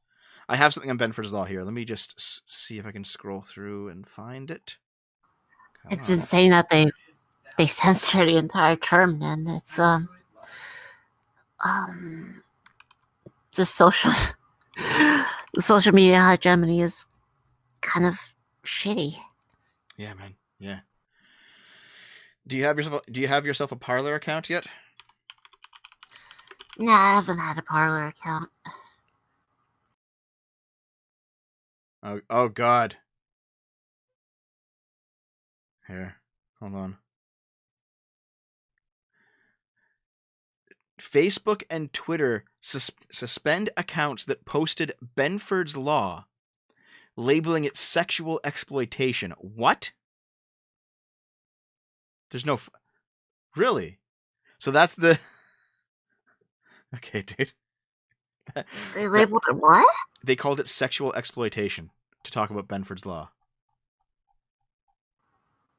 I have something on Benford's Law here. Let me just see if I can scroll through and find it. Come It's on. insane that they censor the entire term. Then it's just the social media hegemony is kind of shitty. Yeah, man. Yeah. Do you have yourself a Parler account yet? Nah, I haven't had a Parler account. Oh God. Here, hold on. Facebook and Twitter suspend accounts that posted Benford's Law, labeling it sexual exploitation. What? There's no... Really? So that's the... Okay, dude. They labeled it what? They called it sexual exploitation to talk about Benford's Law.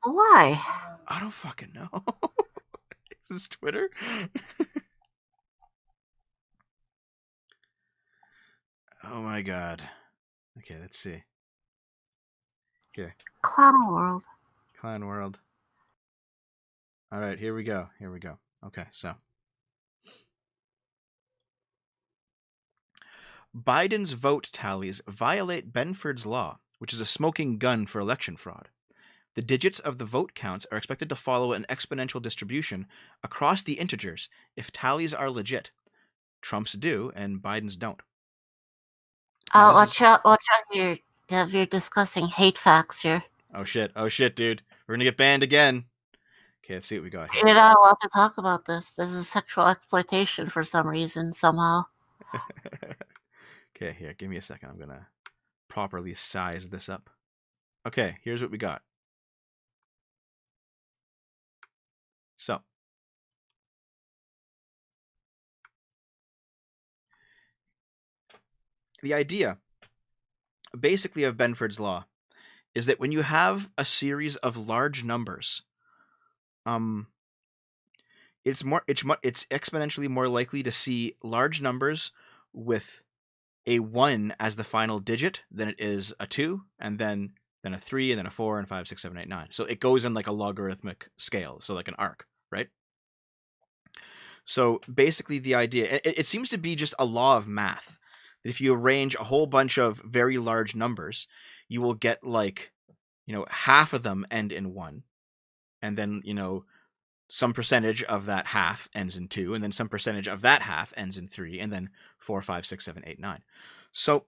Why? I don't fucking know. Is this Twitter? Oh my God. Okay, let's see. Okay. Clown World. Clown World. All right, here we go. Here we go. Okay, so Biden's vote tallies violate Benford's Law, which is a smoking gun for election fraud. The digits of the vote counts are expected to follow an exponential distribution across the integers if tallies are legit. Trump's do, and Biden's don't. Watch out! Watch out! You're discussing hate facts here. Oh shit! Oh shit, dude! We're gonna get banned again. Okay, let's see what we got here. You're not allowed to talk about this. This is sexual exploitation for some reason, somehow. Okay, here, give me a second. I'm gonna properly size this up. Okay, here's what we got. So, the idea, basically, of Benford's Law is that when you have a series of large numbers, it's exponentially more likely to see large numbers with a 1 as the final digit than it is a 2, and then a 3, and then a 4, and 5, 6, 7, 8, 9. So it goes in like a logarithmic scale, so like an arc, right? So basically the idea, it seems to be just a law of math, that if you arrange a whole bunch of very large numbers, you will get like, half of them end in 1, and then, some percentage of that half ends in 2, and then some percentage of that half ends in 3, and then 4, 5, 6, 7, 8, 9. So,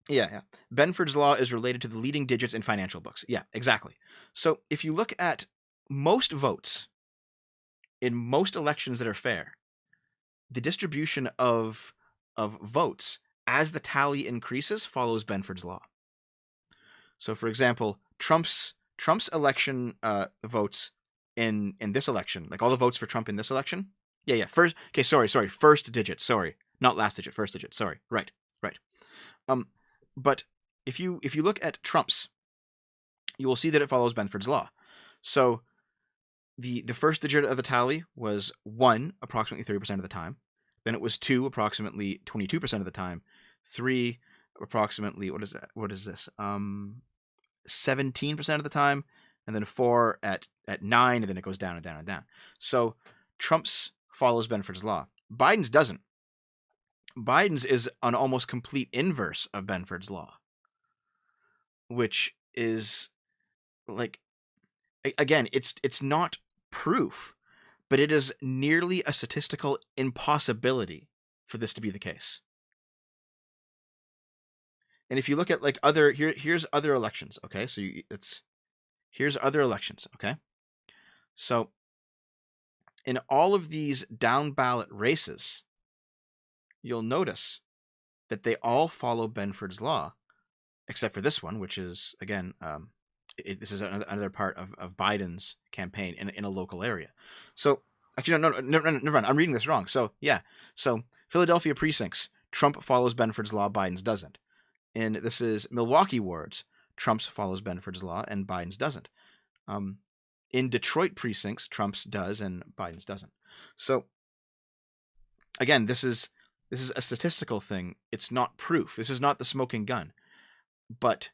yeah. Benford's Law is related to the leading digits in financial books. Yeah, exactly. So if you look at most votes in most elections that are fair, the distribution of votes as the tally increases follows Benford's Law. So, for example, Trump's election votes in this election, like all the votes for Trump in this election. Yeah. First, okay, sorry, first digit, sorry, not last digit, first digit, sorry. Right. But if you look at Trump's, you will see that it follows Benford's Law. So the first digit of the tally was 1, approximately 30% of the time. Then it was 2, approximately 22% of the time. 3, approximately, what is that? What is this? 17% of the time. And then 4 at 9, and then it goes down and down and down. So Trump's follows Benford's Law. Biden's doesn't. Biden's is an almost complete inverse of Benford's Law, which is like, again, it's not proof, but it is nearly a statistical impossibility for this to be the case. And if you look at like here's other elections, okay? So here's other elections, okay? So in all of these down ballot races, you'll notice that they all follow Benford's Law, except for this one, which is, again, this is another part of Biden's campaign in a local area. So, actually, no, never mind. I'm reading this wrong. So, yeah. So, Philadelphia precincts, Trump follows Benford's Law, Biden's doesn't. And this is Milwaukee wards, Trump's follows Benford's Law, and Biden's doesn't. In Detroit precincts, Trump's does and Biden's doesn't. So again, this is a statistical thing. It's not proof. This is not the smoking gun. But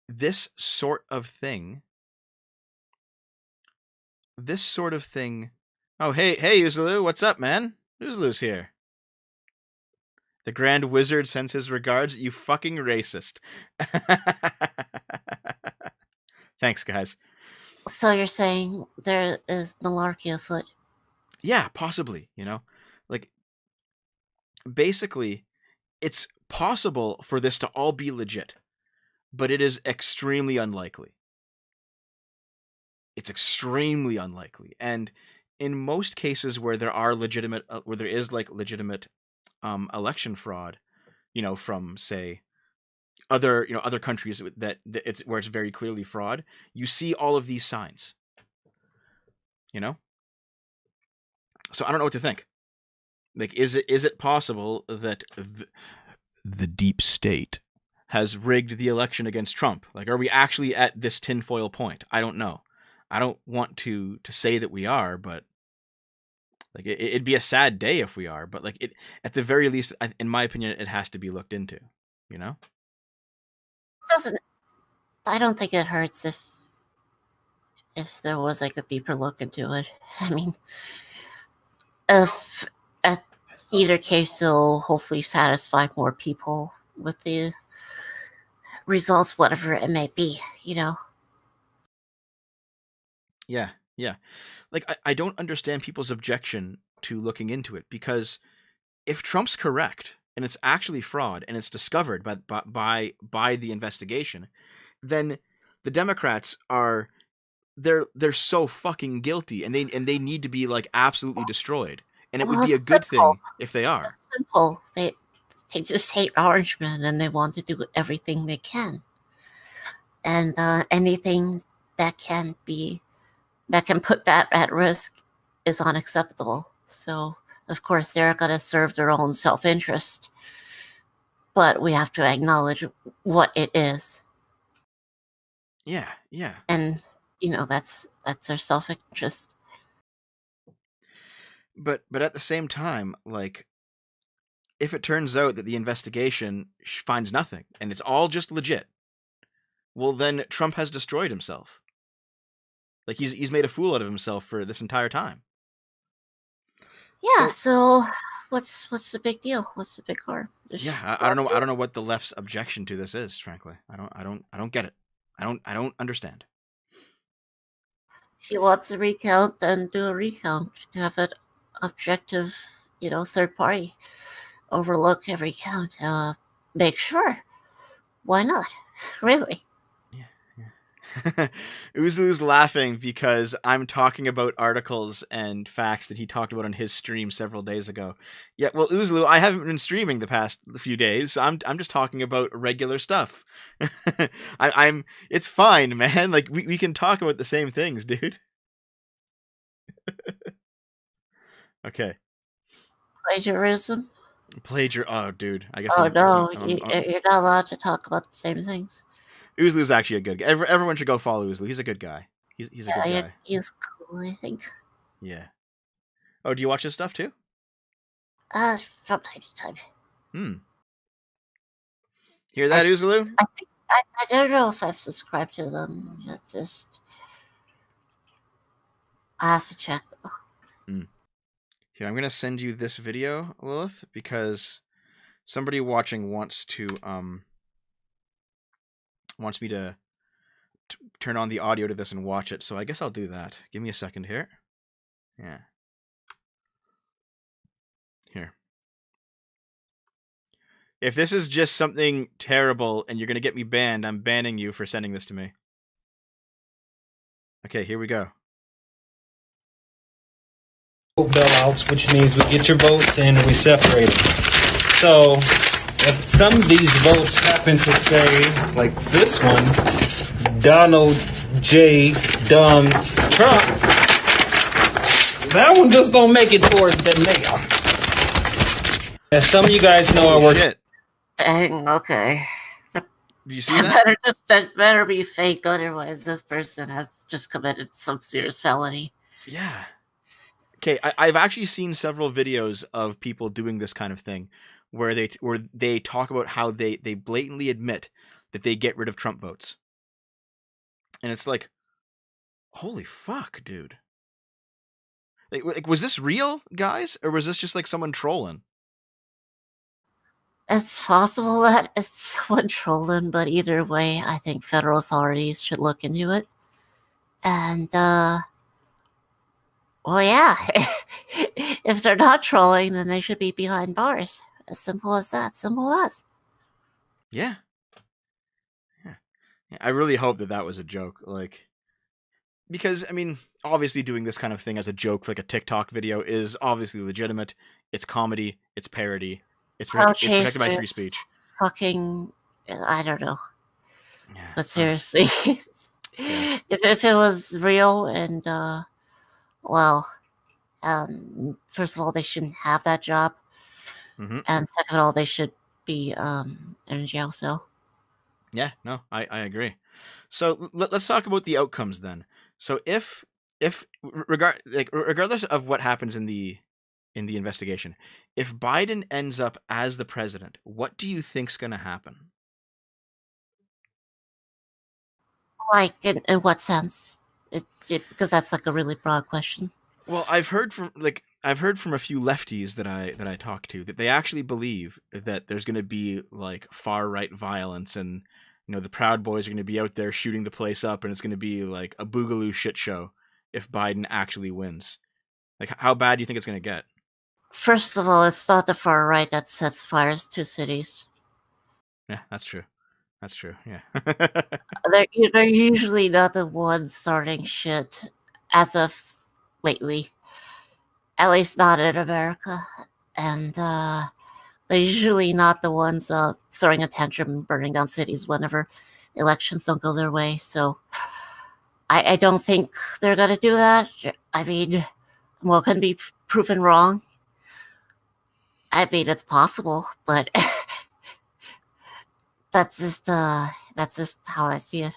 this sort of thing. Oh, hey, Uzulu, what's up, man? Uzulu's here. The Grand Wizard sends his regards. You fucking racist. Thanks, guys. So you're saying there is malarkey afoot? Yeah, possibly, Like, basically, it's possible for this to all be legit, but it is extremely unlikely. It's extremely unlikely. And in most cases where there are legitimate, where there is like legitimate election fraud, from say other countries that it's where it's very clearly fraud, you see all of these signs. So I don't know what to think. Like, is it possible that the deep state has rigged the election against Trump? Like, are we actually at this tinfoil point? I don't know. I don't want to say that we are, but like it'd be a sad day if we are. But like it, at the very least, in my opinion, it has to be looked into. I don't think it hurts if there was like a deeper look into it. I mean, if at either case, they'll hopefully satisfy more people with the results, whatever it may be. Yeah. Like, I don't understand people's objection to looking into it, because if Trump's correct and it's actually fraud and it's discovered by the investigation, then the Democrats they're so fucking guilty, and they need to be like absolutely destroyed. And it would be a good thing if they are. It's simple. They just hate Orangemen, and they want to do everything they can. And anything that can put that at risk is unacceptable. So, of course, they're going to serve their own self-interest. But we have to acknowledge what it is. Yeah. And, that's their self-interest. But at the same time, like, if it turns out that the investigation finds nothing and it's all just legit, well, then Trump has destroyed himself. Like, he's made a fool out of himself for this entire time. Yeah. So what's the big deal? What's the big harm? I don't know what the left's objection to this is. Frankly, I don't get it. I don't understand. If he wants a recount, then do a recount. Have an objective, third party overlook every count. Make sure. Why not? Really? Uzlu's laughing because I'm talking about articles and facts that he talked about on his stream several days ago. Yeah, well, Uzlu, I haven't been streaming the past few days. So I'm just talking about regular stuff. It's fine, man. Like, we can talk about the same things, dude. Okay. Plagiarism? Oh, dude. I guess. Oh, no. You're not allowed to talk about the same things. Uzlu's actually a good guy. Everyone should go follow Uzlu. He's a good guy. He's a good guy. He's cool, I think. Yeah. Oh, do you watch his stuff too? From time to time. Hear that, Uzlu? I don't know if I've subscribed to them. It's just... I have to check, though. Here, I'm going to send you this video, Lilith, because somebody watching wants me to turn on the audio to this and watch it, so I guess I'll do that. Give me a second here. Yeah. Here. If this is just something terrible and you're going to get me banned, I'm banning you for sending this to me. Okay, here we go. Bailouts, which means we get your votes and we separate them. So, if some of these votes happen to say, like this one, Donald J. Dumb Trump, that one just don't make it towards the mayor. As some of you guys know, I work. Shit. Dang, okay. Do you see that? That better be fake, otherwise this person has just committed some serious felony. Yeah. Okay, I've actually seen several videos of people doing this kind of thing, where they talk about how they blatantly admit that they get rid of Trump votes, and it's like, holy fuck, dude! Like, was this real, guys, or was this just like someone trolling? It's possible that it's someone trolling, but either way, I think federal authorities should look into it. And, well, yeah, if they're not trolling, then they should be behind bars. As simple as that. Simple as. Yeah. I really hope that was a joke, because I mean, obviously doing this kind of thing as a joke, like a TikTok video, is obviously legitimate. It's comedy. It's parody. It's protected by free speech. Fucking, I don't know. Yeah, but seriously, if it was real and, first of all, they shouldn't have that job. Mm-hmm. And second of all, they should be in a jail cell. Yeah, no, I agree. So let's talk about the outcomes then. So if regardless of what happens in the investigation, if Biden ends up as the president, what do you think's going to happen? Like, in what sense? Because that's like a really broad question. Well, I've heard from a few lefties that I talk to that they actually believe that there's going to be like far right violence, and the Proud Boys are going to be out there shooting the place up, and it's going to be like a boogaloo shit show if Biden actually wins. Like, how bad do you think it's going to get? First of all, it's not the far right that sets fires to cities. Yeah, that's true. That's true. Yeah. They're usually not the ones starting shit as of lately. At least not in America. And they're usually not the ones throwing a tantrum and burning down cities whenever elections don't go their way. So I don't think they're going to do that. I mean, well, can be proven wrong. I mean, it's possible, but that's just how I see it.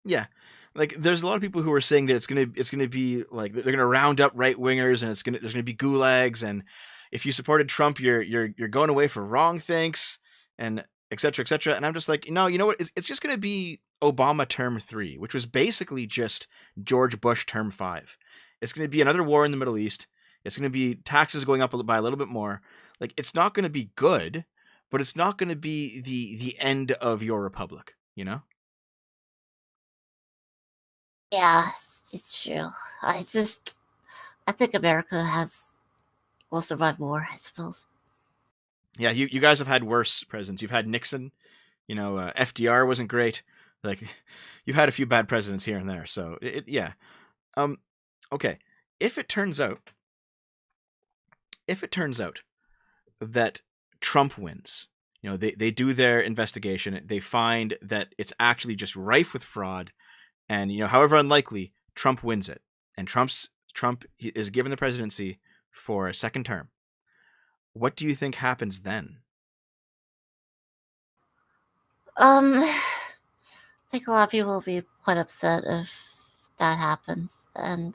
Yeah. Like, there's a lot of people who are saying that it's gonna be like they're gonna round up right wingers, and there's gonna be gulags, and if you supported Trump, you're going away for wrong thinks, and etc. etc. And I'm just like, no, you know what? It's just gonna be Obama term 3, which was basically just George Bush term 5. It's gonna be another war in the Middle East. It's gonna be taxes going up by a little bit more. Like, it's not gonna be good, but it's not gonna be the end of your republic. Yeah, it's true. I think America will survive more, I suppose. Yeah, you guys have had worse presidents. You've had Nixon. FDR wasn't great. Like, you had a few bad presidents here and there. So yeah. Okay. If it turns out that Trump wins, they do their investigation. They find that it's actually just rife with fraud, and however unlikely, Trump wins it, and Trump is given the presidency for a second term. What do you think happens then? I think a lot of people will be quite upset if that happens, and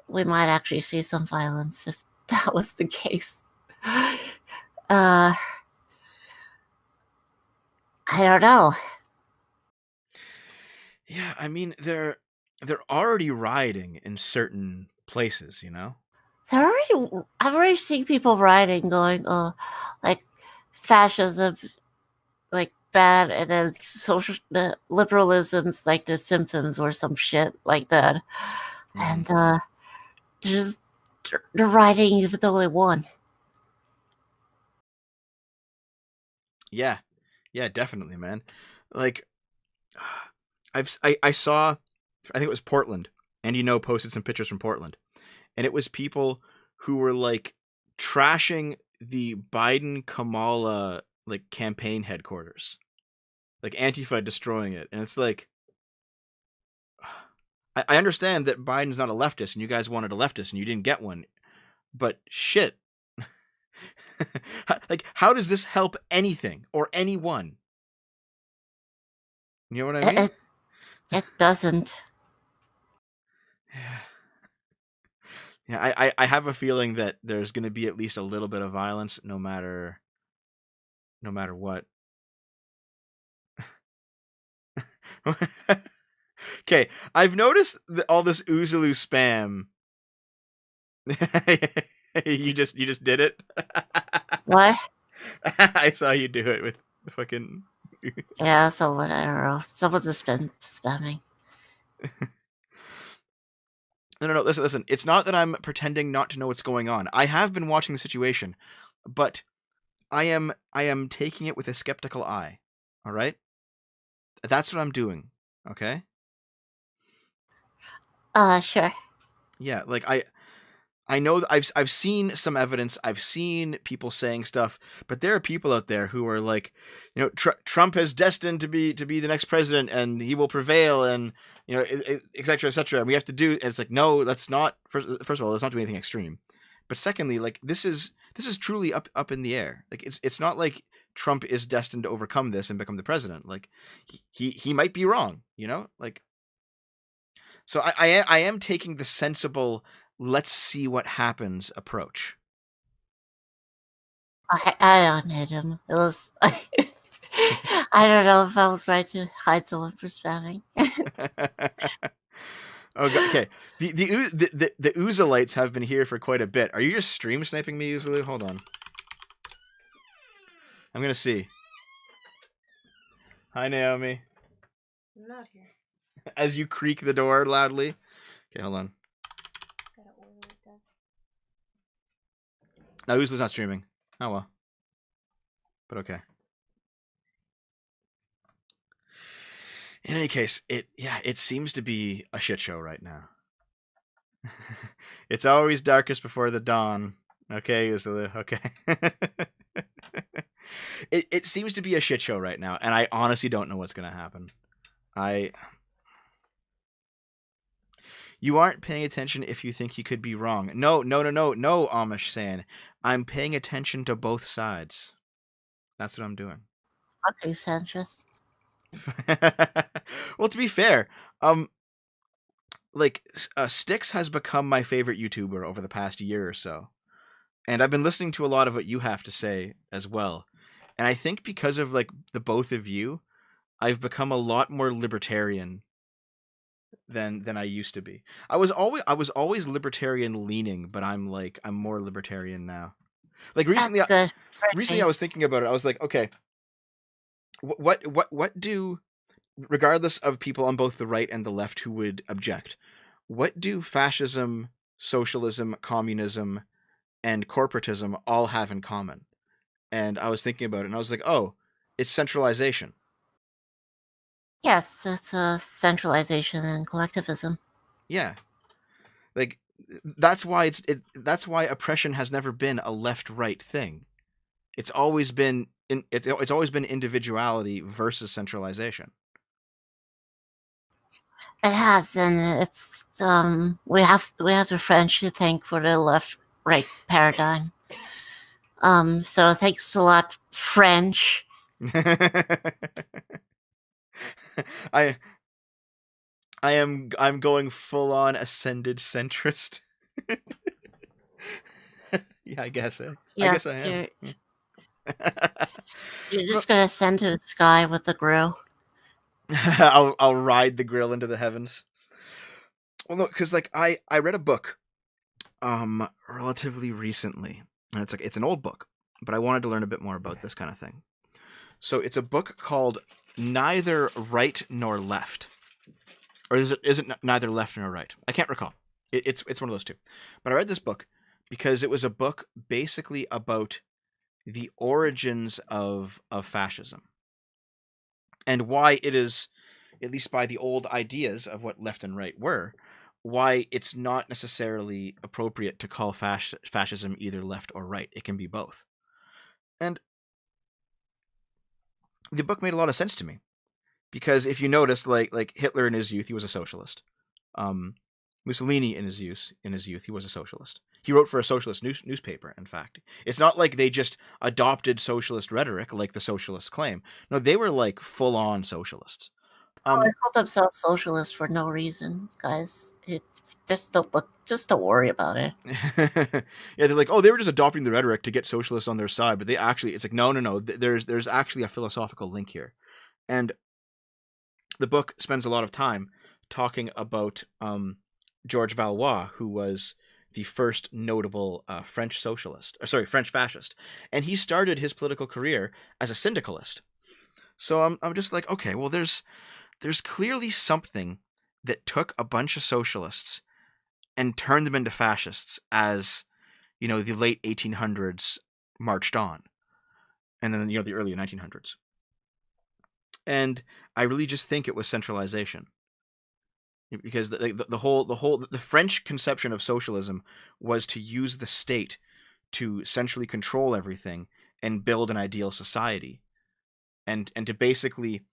we might actually see some violence if that was the case. I don't know. Yeah, I mean, they're already rioting in certain places, I've already seen people rioting going, like fascism, like bad, and then the liberalism's like the symptoms or some shit like that. And they're rioting even though they won. Yeah, definitely, man. Like, I saw, I think it was Portland. Andy posted some pictures from Portland, and it was people who were like trashing the Biden Kamala like campaign headquarters, like Antifa destroying it, and it's like, I understand that Biden's not a leftist, and you guys wanted a leftist, and you didn't get one, but shit. Like, how does this help anything or anyone? You know what I mean? It doesn't. Yeah. Yeah, I have a feeling that there's going to be at least a little bit of violence, no matter what. Okay, I've noticed all this Oozaloo spam. you just did it. What? I saw you do it with fucking. Yeah, so whatever. Someone's just been spamming. No. Listen. It's not that I'm pretending not to know what's going on. I have been watching the situation, but I am taking it with a skeptical eye. All right, that's what I'm doing. Okay. Sure. Yeah, like I know that I've seen some evidence. I've seen people saying stuff, but there are people out there who are like, Trump is destined to be the next president, and he will prevail, and et cetera, et cetera. And we have to do. And it's like, no, that's not. First of all, let's not do anything extreme. But secondly, like this is truly up in the air. Like it's not like Trump is destined to overcome this and become the president. Like he might be wrong. Like. So I am taking the sensible, let's see what happens approach. I unhid him. It was. I don't know if I was right to hide someone for spamming. Okay. The Oozalites have been here for quite a bit. Are you just stream sniping me, Oozaloo? Hold on. I'm gonna see. Hi, Naomi. I'm not here. As you creak the door loudly. Okay, hold on. Gotta order it though. No, Oozaloo's not streaming. Oh well. But okay. In any case, it seems to be a shit show right now. It's always darkest before the dawn. Okay, Oozaloo. Okay. It seems to be a shit show right now, and I honestly don't know what's gonna happen. You aren't paying attention if you think you could be wrong. No, Amish saying. I'm paying attention to both sides. That's what I'm doing. Okay, centrist. Well, to be fair, Styx has become my favorite YouTuber over the past year or so. And I've been listening to a lot of what you have to say as well. And I think because of like the both of you, I've become a lot more libertarian than I used to be. I was always libertarian leaning, but I'm more libertarian now. Like recently I was thinking about it. I was like, okay, what do, regardless of people on both the right and the left who would object, what do fascism, socialism, communism, and corporatism all have in common? And I was thinking about it, and I was like, oh, it's centralization. Yes, it's a centralization and collectivism. Yeah, like that's why that's why oppression has never been a left-right thing. It's always been it's always been individuality versus centralization. It has, and it's we have the French to thank for the left-right paradigm. So thanks a lot, French. I'm going full on ascended centrist. Yeah, I guess. Yeah, I guess I am. You're just gonna ascend to the sky with the grill. I'll ride the grill into the heavens. Well, no, because like I read a book, relatively recently, and it's an old book, but I wanted to learn a bit more about this kind of thing. So it's a book called Neither Right Nor Left, or is it neither left nor right? I can't recall. It's one of those two. But I read this book because it was a book basically about the origins of fascism and why it is, at least by the old ideas of what left and right were, why it's not necessarily appropriate to call fascism either left or right. It can be both. And the book made a lot of sense to me, because if you notice, like Hitler in his youth, he was a socialist. Mussolini in his youth, he was a socialist. He wrote for a socialist newspaper. In fact, it's not like they just adopted socialist rhetoric like the socialists claim. No, they were like full on socialists. They call themselves socialists for no reason, guys. It's just don't worry about it. Yeah, they're like, oh, they were just adopting the rhetoric to get socialists on their side, but they actually, it's like, no. There's actually a philosophical link here, and the book spends a lot of time talking about George Valois, who was the first notable French fascist, and he started his political career as a syndicalist. So I'm just like, okay, well, there's clearly something that took a bunch of socialists and turned them into fascists as, the late 1800s marched on, and then the early 1900s. And I really just think it was centralization, because the French conception of socialism was to use the state to centrally control everything and build an ideal society, and to basically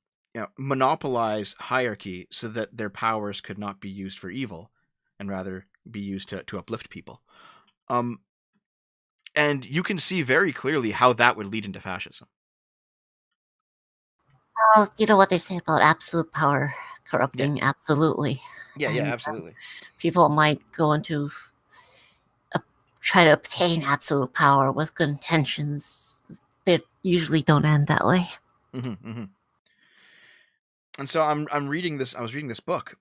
monopolize hierarchy so that their powers could not be used for evil and rather be used to uplift people. And you can see very clearly how that would lead into fascism. Well, you know what they say about absolute power corrupting? Yeah. Absolutely. Yeah, absolutely. People might go into try to obtain absolute power with good intentions. They usually don't end that way. Mm-hmm. And so I'm reading this. I was reading this book,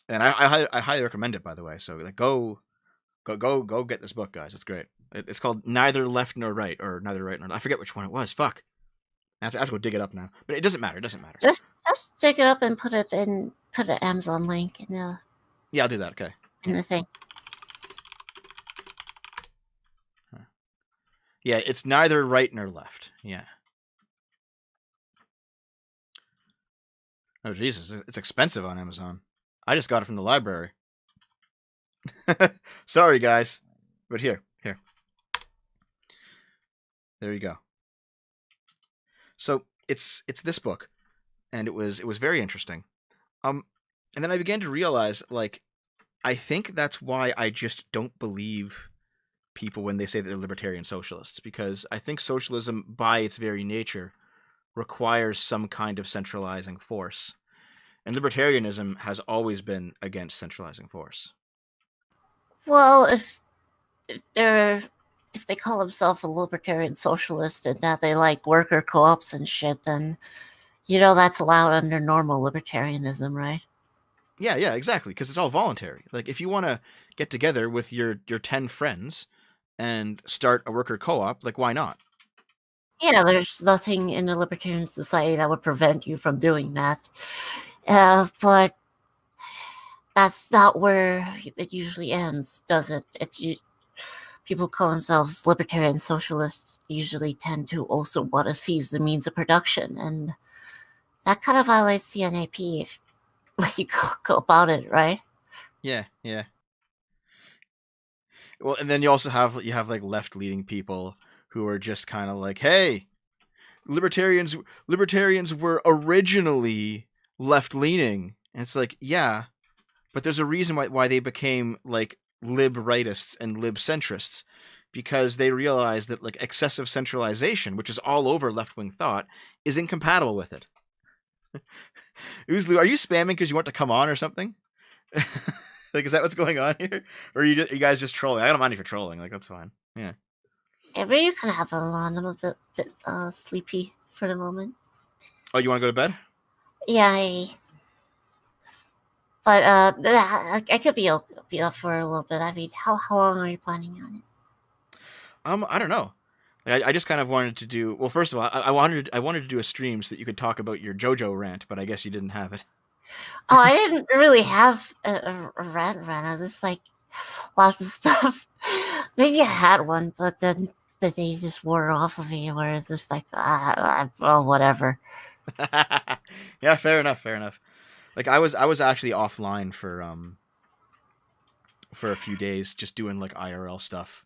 and I highly recommend it, by the way. So like, go get this book, guys. It's great. It's called Neither Left Nor Right, or Neither Right Nor Left. I forget which one it was. Fuck. I have to go dig it up now. But it doesn't matter. Just dig it up and put an Amazon link in the. Yeah, I'll do that. Okay. In the thing. Yeah, it's Neither Right Nor Left. Yeah. Oh Jesus, it's expensive on Amazon. I just got it from the library. Sorry, guys, but here. There you go. So it's this book, and it was very interesting. And then I began to realize, like, I think that's why I just don't believe people when they say that they're libertarian socialists, because I think socialism, by its very nature, requires some kind of centralizing force, and libertarianism has always been against centralizing force. Well, if they call themselves a libertarian socialist and that they like worker co-ops and shit, then that's allowed under normal libertarianism, right? Yeah, exactly, because it's all voluntary. Like, if you want to get together with your 10 friends and start a worker co-op, like, why not? Yeah, there's nothing in the libertarian society that would prevent you from doing that. But that's not where it usually ends, does it? People call themselves libertarian socialists usually tend to also want to seize the means of production, and that kind of violates the NAP when you go about it, right? Yeah. Well, and then you also have like left-leaning people who are just kind of like, hey, libertarians were originally left-leaning, and it's like, yeah, but there's a reason why they became like lib-rightists and lib-centrists, because they realized that like excessive centralization, which is all over left-wing thought, is incompatible with it. Oozlu, are you spamming because you want to come on or something? Like, is that what's going on here, or are you guys just trolling? I don't mind if you're trolling. Like, that's fine. Yeah. Yeah, but you kind of have them on. I'm a bit sleepy for the moment. Oh, you want to go to bed? Yeah, but I could be up for a little bit. I mean, how long are you planning on it? I don't know. I just kind of wanted to do. Well, first of all, I wanted to do a stream so that you could talk about your Jojo rant, but I guess you didn't have it. Oh, I didn't really have a rant. I was just like lots of stuff. Maybe I had one, but then they just wore off of me. Where it's just like, well, whatever. Yeah, fair enough. Like, I was actually offline for a few days, just doing like IRL stuff.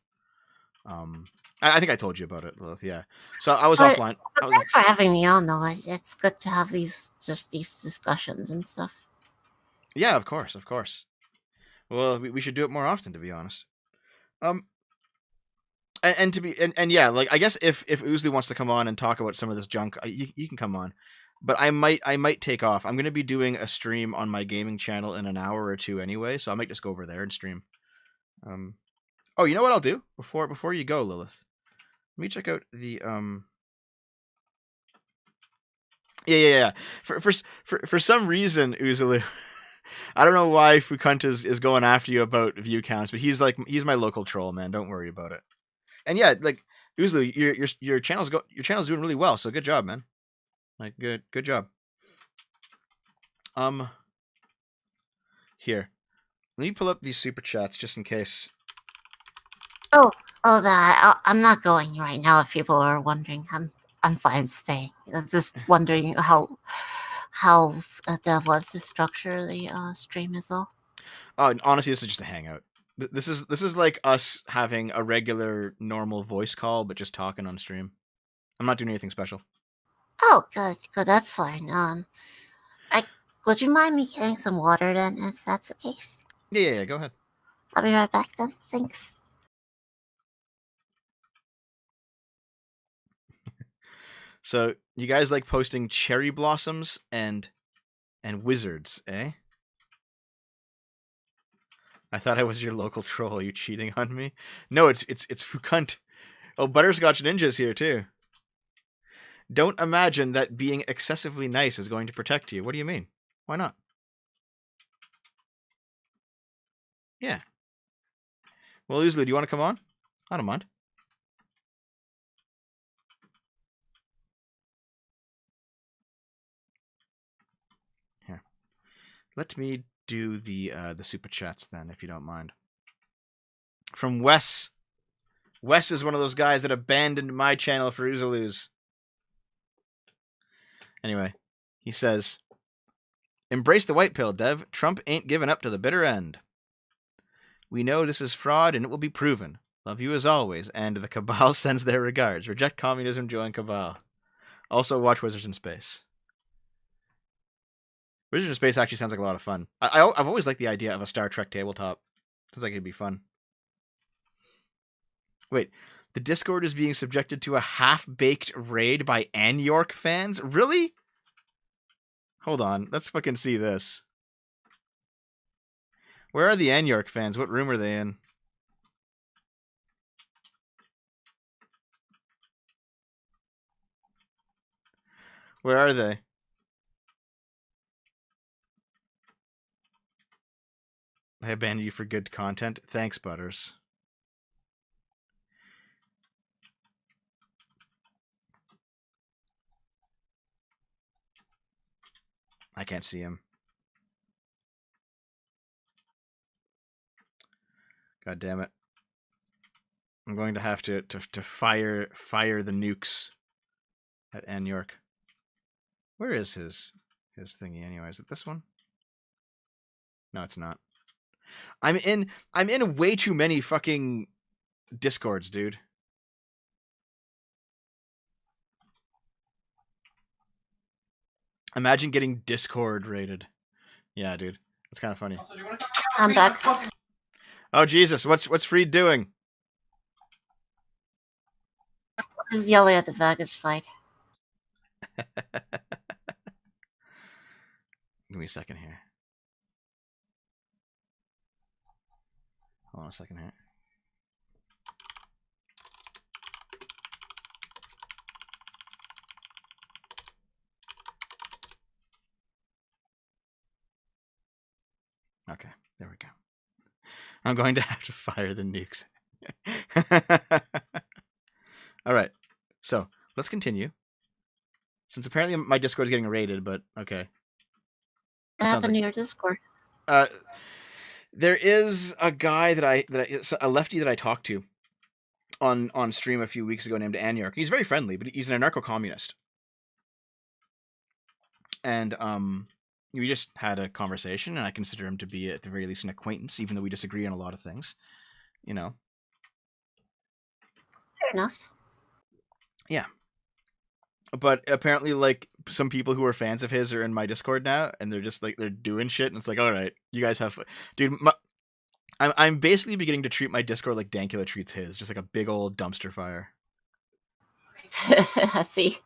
I think I told you about it, Lilith. Yeah. So I was offline. Thanks for having me on, though. It's good to have these discussions and stuff. Yeah, of course. Well, we should do it more often, to be honest. And yeah, like, I guess if Oozly wants to come on and talk about some of this junk, you can come on. but I might take off. I'm gonna be doing a stream on my gaming channel in an hour or two anyway, so I might just go over there and stream. Oh, you know what I'll do before you go, Lilith? Let me check out the Yeah. For some reason, Uzalu, I don't know why Fukunt is going after you about view counts, but he's my local troll, man. Don't worry about it. And yeah, like Uzalu, your channel's doing really well, so good job, man. Like good job. Here, let me pull up these super chats just in case. I'm not going right now. If people are wondering, I'm fine staying. I'm just wondering how Dev wants to structure the stream is all. Honestly, this is just a hangout. This is like us having a regular normal voice call, but just talking on stream. I'm not doing anything special. Oh, good. That's fine. Would you mind me getting some water then, if that's the case? Yeah. Go ahead. I'll be right back then. Thanks. So you guys like posting cherry blossoms and wizards, eh? I thought I was your local troll. Are you cheating on me? No, it's Fukunt. Oh, Butterscotch Ninja's here too. Don't imagine that being excessively nice is going to protect you. What do you mean? Why not? Yeah. Well, Uzalu, do you want to come on? I don't mind. Here. Let me do the super chats then, if you don't mind. From Wes. Wes is one of those guys that abandoned my channel for Uzalu's. Anyway, he says, "Embrace the white pill, Dev. Trump ain't giving up to the bitter end. We know this is fraud and it will be proven. Love you as always." And the Cabal sends their regards. Reject communism, join Cabal. Also, watch Wizards in Space. Wizards in Space actually sounds like a lot of fun. I've always liked the idea of a Star Trek tabletop. Sounds like it'd be fun. Wait, the Discord is being subjected to a half-baked raid by Ann York fans? Really? Hold on, let's fucking see this. Where are the Ann York fans? What room are they in? Where are they? I abandoned you for good content. Thanks, Butters. I can't see him. God damn it. I'm going to have to fire the nukes at Ann York. Where is his thingy anyway? Is it this one? No, it's not. I'm in way too many fucking Discords, dude. Imagine getting Discord rated. Yeah, dude. That's kind of funny. I'm back. Oh Jesus, what's Freed doing? He's yelling at the baggage flight. Give me a second here. Hold on a second here. Okay, there we go. I'm going to have to fire the nukes. All right, so let's continue. Since apparently my Discord is getting raided, but okay. What happened to your Discord? There is a guy a lefty that I talked to on stream a few weeks ago named Ann York. He's very friendly, but he's an anarcho-communist. And we just had a conversation, and I consider him to be at the very least an acquaintance, even though we disagree on a lot of things. You know. Fair enough. Yeah. But apparently, like, some people who are fans of his are in my Discord now, and they're just like, they're doing shit, and it's like, all right, you guys have fun. Dude, I'm basically beginning to treat my Discord like Dankula treats his, just like a big old dumpster fire. I see.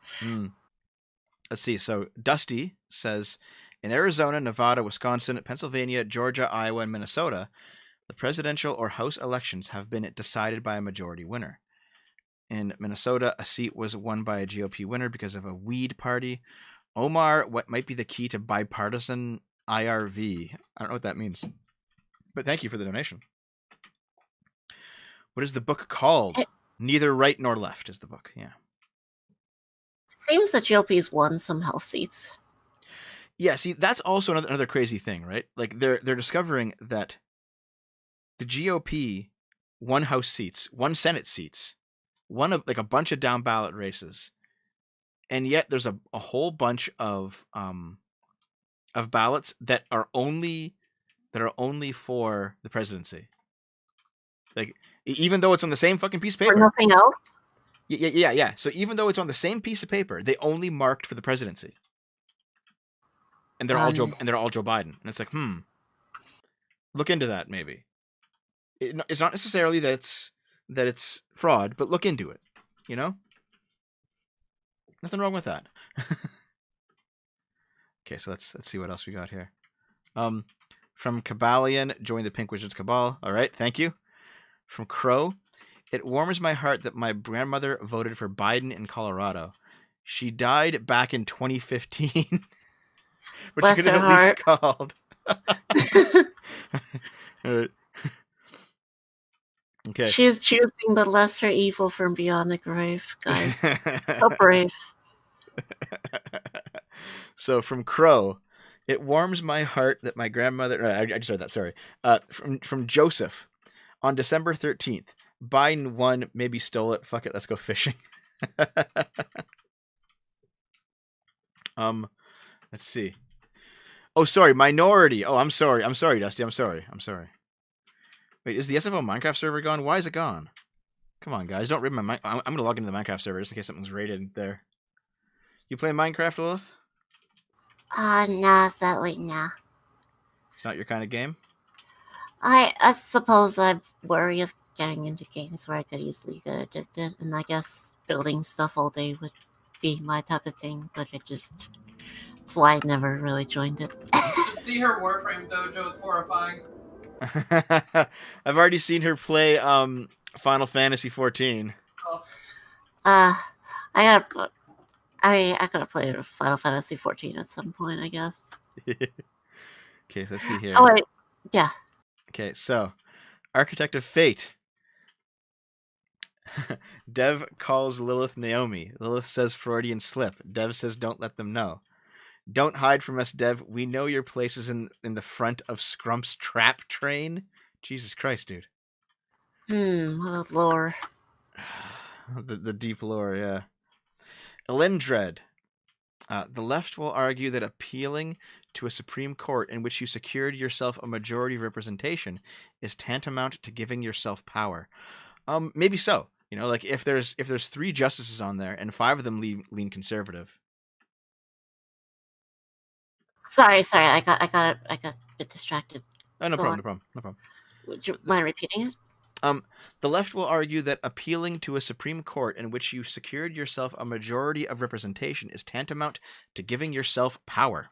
let's see. So Dusty says, in Arizona, Nevada, Wisconsin, Pennsylvania, Georgia, Iowa, and Minnesota, the presidential or House elections have been decided by a majority winner. In Minnesota, a seat was won by a GOP winner because of a weed party. Omar, what might be the key to bipartisan IRV? I don't know what that means, but thank you for the donation. What is the book called? Neither Right Nor Left is the book. Yeah. It seems that GOP's won some House seats. Yeah, see, that's also another crazy thing, right? Like they're discovering that the GOP won House seats, won Senate seats, won a bunch of down ballot races, and yet there's a whole bunch of ballots that are only for the presidency. Like even though it's on the same fucking piece of paper, For nothing else. Yeah. So even though it's on the same piece of paper, they only marked for the presidency, and they're all Joe Biden, and it's like, look into that maybe. It's not necessarily that it's fraud, but look into it. You know, nothing wrong with that. Okay, so let's see what else we got here. From Cabalian, join the Pink Wizards Cabal. All right, thank you. From Crow, it warms my heart that my grandmother voted for Biden in Colorado. She died back in 2015, but she could have at least called. All right. Okay. She is choosing the lesser evil from beyond the grave, guys. So brave. So from Crow, it warms my heart that my grandmother. I just read that. Sorry. From Joseph, on December 13th, Biden won. Maybe stole it. Fuck it. Let's go fishing. Let's see. Oh, sorry. Minority. Oh, I'm sorry. I'm sorry, Dusty. I'm sorry. Wait, is the SFO Minecraft server gone? Why is it gone? Come on, guys. Don't rip my I'm going to log into the Minecraft server just in case something's raided there. You play Minecraft, Lilith? Nah, sadly, nah. It's not your kind of game? I suppose I'm wary of getting into games where I could easily get addicted, and I guess building stuff all day would be my type of thing, but that's why I never really joined it. See her Warframe dojo, it's horrifying. I've already seen her play Final Fantasy 14. Oh. I gotta play Final Fantasy 14 at some point, I guess. Okay, so let's see here. Oh wait, yeah. Okay, so Architect of Fate. Dev calls Lilith Naomi. Lilith says Freudian slip. Dev says don't let them know. Don't hide from us, Dev. We know your place is in the front of Scrump's trap train. Jesus Christ, dude. The lore. the deep lore, yeah. Elendred. The left will argue that appealing to a Supreme Court in which you secured yourself a majority representation is tantamount to giving yourself power. Maybe so. You know, like if there's 3 justices on there and 5 of them lean conservative. Sorry, I got a bit distracted. Oh, no problem. Would you mind repeating it? The left will argue that appealing to a Supreme Court in which you secured yourself a majority of representation is tantamount to giving yourself power.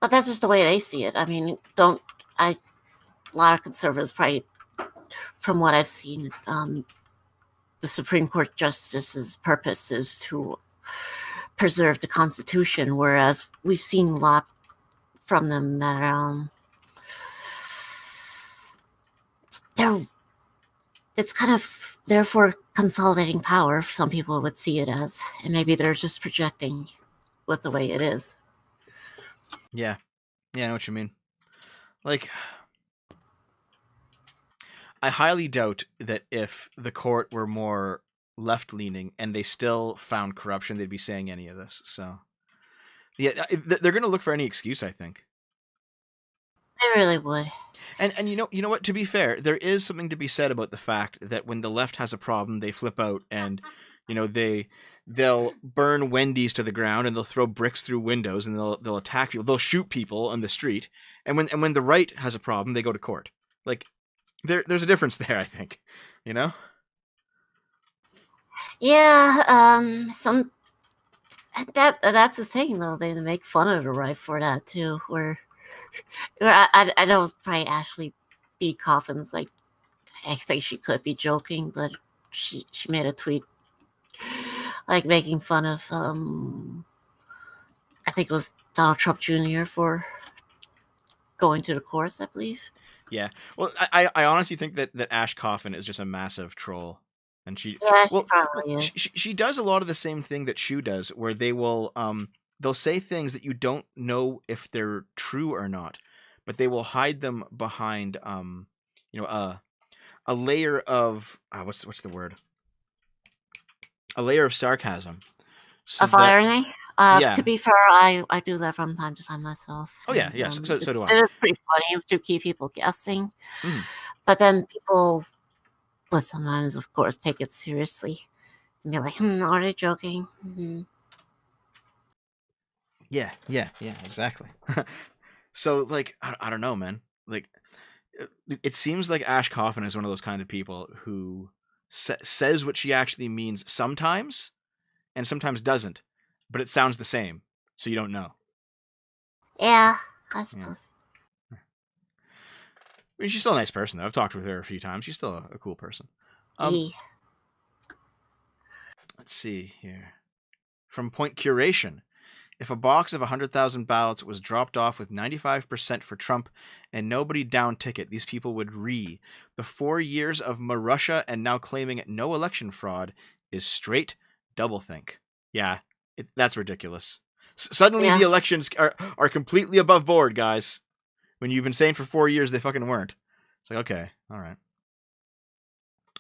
But that's just the way they see it. I mean, a lot of conservatives probably, from what I've seen, the Supreme Court justice's purpose is to preserve the Constitution, whereas we've seen a lot from them that it's kind of therefore consolidating power. Some people would see it as, and maybe they're just projecting with the way it is. Yeah, I know what you mean. Like, I highly doubt that if the court were more left-leaning and they still found corruption, they'd be saying any of this. So, yeah, they're going to look for any excuse, I think. They really would. And you know what? To be fair, there is something to be said about the fact that when the left has a problem, they flip out and, you know, they'll burn Wendy's to the ground and they'll throw bricks through windows and they'll attack people. They'll shoot people on the street. And when the right has a problem, they go to court. Like, there's a difference there, I think. You know? Yeah. That's the thing, though. They make fun of her right for that too. Where I know probably Ashley B. Coffin's like, I think she could be joking, but she made a tweet like making fun of I think it was Donald Trump Jr. for going to the course, I believe. Yeah. Well, I honestly think that Ash Coffin is just a massive troll. And she She probably is. she does a lot of the same thing that Shu does, where they will they'll say things that you don't know if they're true or not, but they will hide them behind a layer of what's the word? A layer of sarcasm. So irony. Yeah. To be fair, I do that from time to time myself. Oh yeah, yes. So do I. It is pretty funny to keep people guessing, but then people will sometimes, of course, take it seriously and be like, "Are they joking?" Mm-hmm. Yeah, exactly. So, like, I don't know, man. Like, it seems like Ash Coffin is one of those kind of people who says what she actually means sometimes, and sometimes doesn't, but it sounds the same, so you don't know. Yeah, I suppose. Yeah. I mean, she's still a nice person, though. I've talked with her a few times. She's still a cool person. Let's see here. From Point Curation. If a box of 100,000 ballots was dropped off with 95% for Trump and nobody down ticket, these people would the 4 years of Marussia and now claiming no election fraud is straight doublethink. Yeah, that's ridiculous. Suddenly the elections are completely above board, guys. When you've been saying for 4 years they fucking weren't. It's like, okay, all right.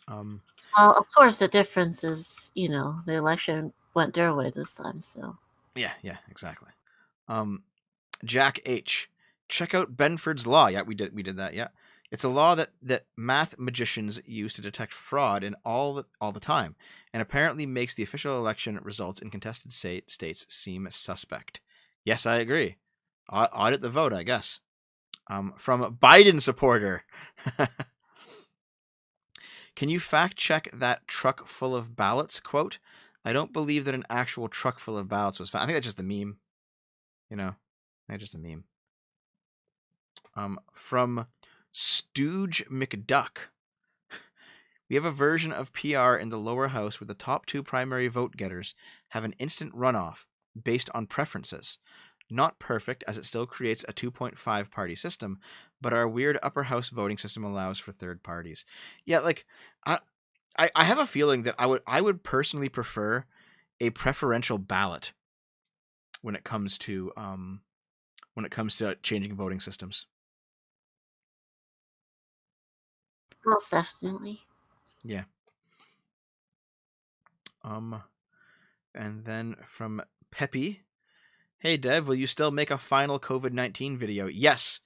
Well, of course, the difference is, the election went their way this time, so. Yeah, exactly. Jack H. Check out Benford's Law. Yeah, we did that, yeah. It's a law that math magicians use to detect fraud in all the time, and apparently makes the official election results in contested states seem suspect. Yes, I agree. Audit the vote, I guess. From Biden supporter. Can you fact check that truck full of ballots quote? I don't believe that an actual truck full of ballots was found. I think that's just a meme. Just a meme. From Stooge McDuck. We have a version of PR in the lower house where the top 2 primary vote getters have an instant runoff based on preferences. Not perfect, as it still creates a 2.5 party system, but our weird upper house voting system allows for third parties. Yeah, like I have a feeling that I would personally prefer a preferential ballot when it comes to changing voting systems. Most definitely. Yeah. And then from Peppy. Hey Dev, will you still make a final COVID-19 video? Yes.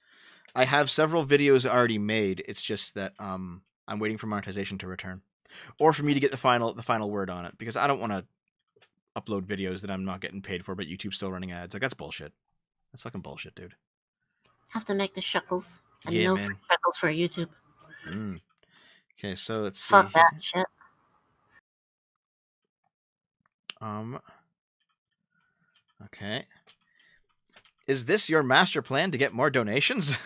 I have several videos already made. It's just that I'm waiting for monetization to return. Or for me to get the final word on it, because I don't want to upload videos that I'm not getting paid for, but YouTube's still running ads. Like, that's bullshit. That's fucking bullshit, dude. Have to make the shekels. And yeah, no man. shekels for YouTube. Okay, so let's see. Fuck that shit. Okay. Is this your master plan to get more donations?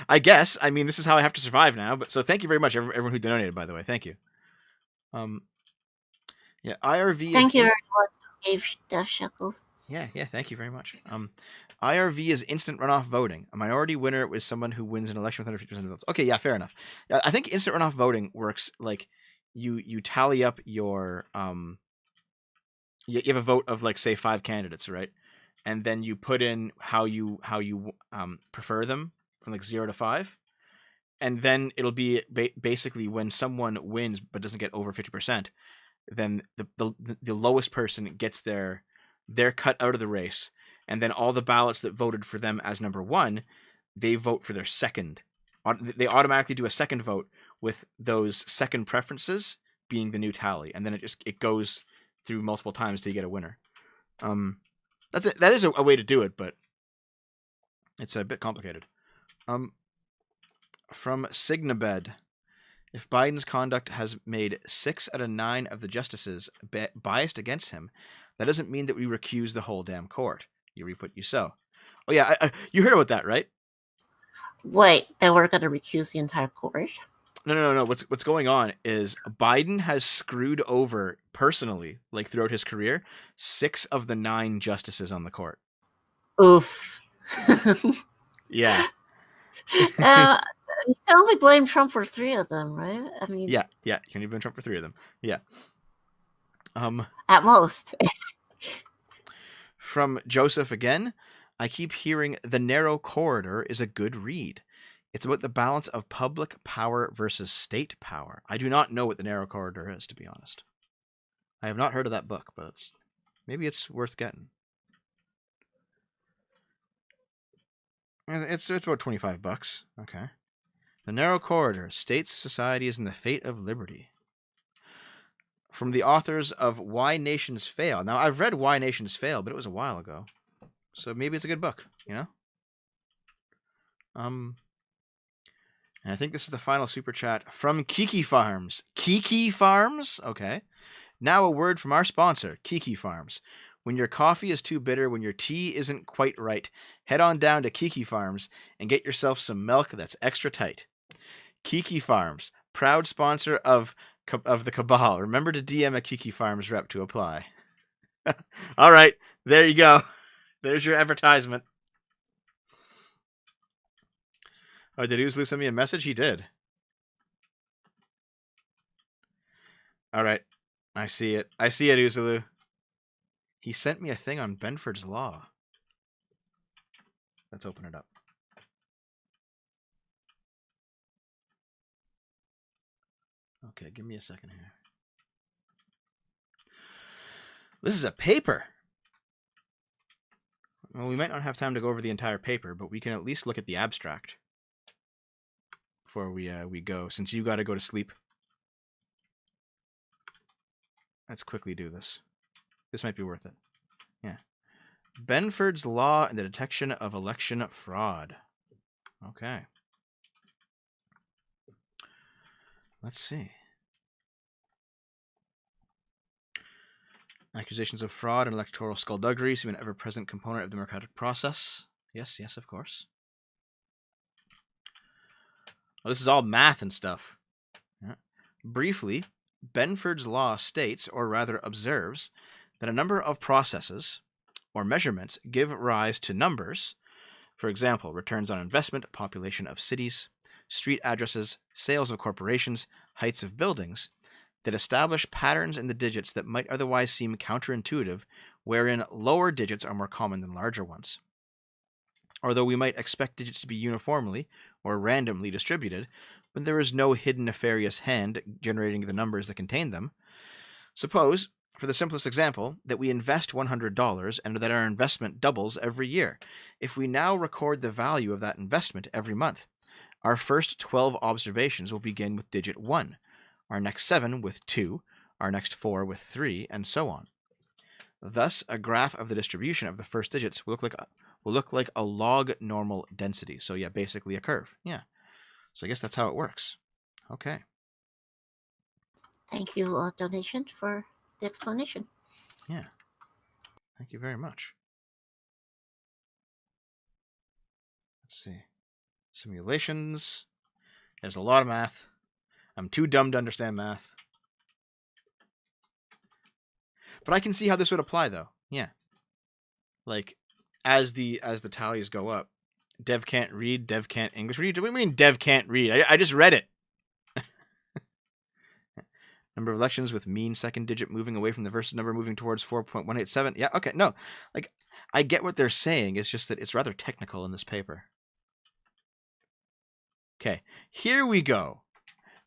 I guess. I mean, this is how I have to survive now. But so thank you very much, everyone who donated. By the way, thank you. Yeah, IRV. Thank you, everyone who gave Dev shekels. Yeah. Thank you very much. IRV is instant runoff voting. A minority winner is someone who wins an election with 150% of votes. Okay, yeah, fair enough. I think instant runoff voting works like you tally up your you have a vote of, like, say 5 candidates, right? And then you put in how you prefer them from, like, 0 to 5, and then it'll be basically when someone wins but doesn't get over 50%, then the lowest person gets their cut out of the race, and then all the ballots that voted for them as number 1, they vote for their second. They automatically do a second vote with those second preferences being the new tally, and then it goes through multiple times till you get a winner. That is a way to do it, but it's a bit complicated. From Signabed. If Biden's conduct has made 6 out of 9 of the justices biased against him, That doesn't mean that we recuse the whole damn court. You reap what you sow. Oh yeah, you heard about that, right? Wait, they were going to recuse the entire court? No. What's going on is Biden has screwed over personally, like throughout his career, 6 of the 9 justices on the court. Oof. Yeah. You can only blame Trump for 3 of them, right? I mean, yeah. You can even blame Trump for 3 of them. Yeah. At most. From Joseph again, I keep hearing The Narrow Corridor is a good read. It's about the balance of public power versus state power. I do not know what The Narrow Corridor is, to be honest. I have not heard of that book, but maybe it's worth getting. It's about $25. Okay. The Narrow Corridor, States, Societies, and the Fate of Liberty. From the authors of Why Nations Fail. Now, I've read Why Nations Fail, but it was a while ago. So maybe it's a good book, you know? And I think this is the final super chat from Kiki Farms. Kiki Farms? Okay. Now a word from our sponsor, Kiki Farms. When your coffee is too bitter, when your tea isn't quite right, head on down to Kiki Farms and get yourself some milk that's extra tight. Kiki Farms, proud sponsor of the Cabal. Remember to DM a Kiki Farms rep to apply. All right, there you go. There's your advertisement. Oh, did Oozlu send me a message? He did. All right, I see it. I see it, Oozlu. He sent me a thing on Benford's Law. Let's open it up. Okay, give me a second here. This is a paper. Well, we might not have time to go over the entire paper, but we can at least look at the abstract before we go, since you got to go to sleep. Let's quickly do this. This might be worth it. Yeah. Benford's Law and the Detection of Election Fraud. Okay. Let's see. Accusations of fraud and electoral skullduggery seem an ever-present component of the democratic process. Yes, of course. Well, this is all math and stuff. Yeah. Briefly, Benford's Law states, or rather observes, that a number of processes or measurements give rise to numbers. For example, returns on investment, population of cities, street addresses, sales of corporations, heights of buildings, that establish patterns in the digits that might otherwise seem counterintuitive, wherein lower digits are more common than larger ones. Although we might expect digits to be uniformly or randomly distributed, but there is no hidden nefarious hand generating the numbers that contain them. Suppose, for the simplest example, that we invest $100 and that our investment doubles every year. If we now record the value of that investment every month, our first 12 observations will begin with digit 1, our next 7 with 2, our next 4 with 3, and so on. Thus, a graph of the distribution of the first digits will look like a log normal density. So yeah, basically a curve. Yeah. So I guess that's how it works. Okay. Thank you, donation, for the explanation. Yeah. Thank you very much. Let's see. Simulations. There's a lot of math. I'm too dumb to understand math. But I can see how this would apply, though. Yeah. Like, as the tallies go up, Dev can't read, Dev can't English read. What do you mean Dev can't read? I just read it. Number of elections with mean second digit moving away from the versus number moving towards 4.187. Yeah, okay. No, like, I get what they're saying. It's just that it's rather technical in this paper. Okay, here we go.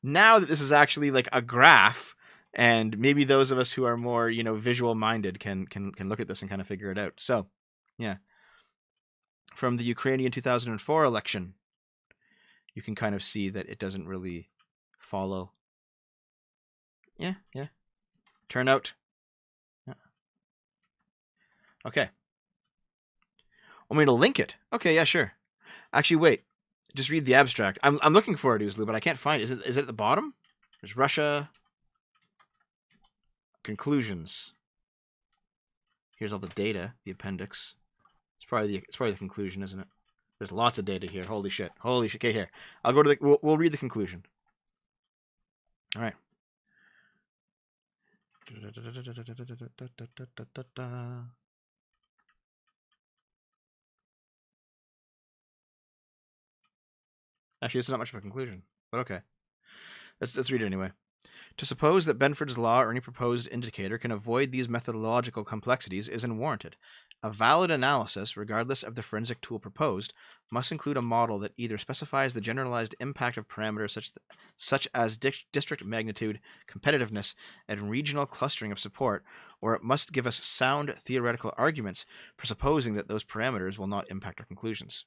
Now that this is actually like a graph, and maybe those of us who are more, visual minded can look at this and kind of figure it out. So, yeah. From the Ukrainian 2004 election, you can kind of see that it doesn't really follow. Yeah. Turnout. Yeah. Okay. Want me to link it? Okay, yeah, sure. Actually, wait. Just read the abstract. I'm looking for it, Oozlu, but I can't find it. Is it at the bottom? There's Russia. Conclusions. Here's all the data, the appendix. It's probably the conclusion, isn't it? There's lots of data here. Holy shit. Okay, here. I'll go to the. We'll read the conclusion. All right. Actually, this is not much of a conclusion, but okay. Let's read it anyway. To suppose that Benford's law or any proposed indicator can avoid these methodological complexities is unwarranted. A valid analysis, regardless of the forensic tool proposed, must include a model that either specifies the generalized impact of parameters such as district magnitude, competitiveness, and regional clustering of support, or it must give us sound theoretical arguments for supposing that those parameters will not impact our conclusions.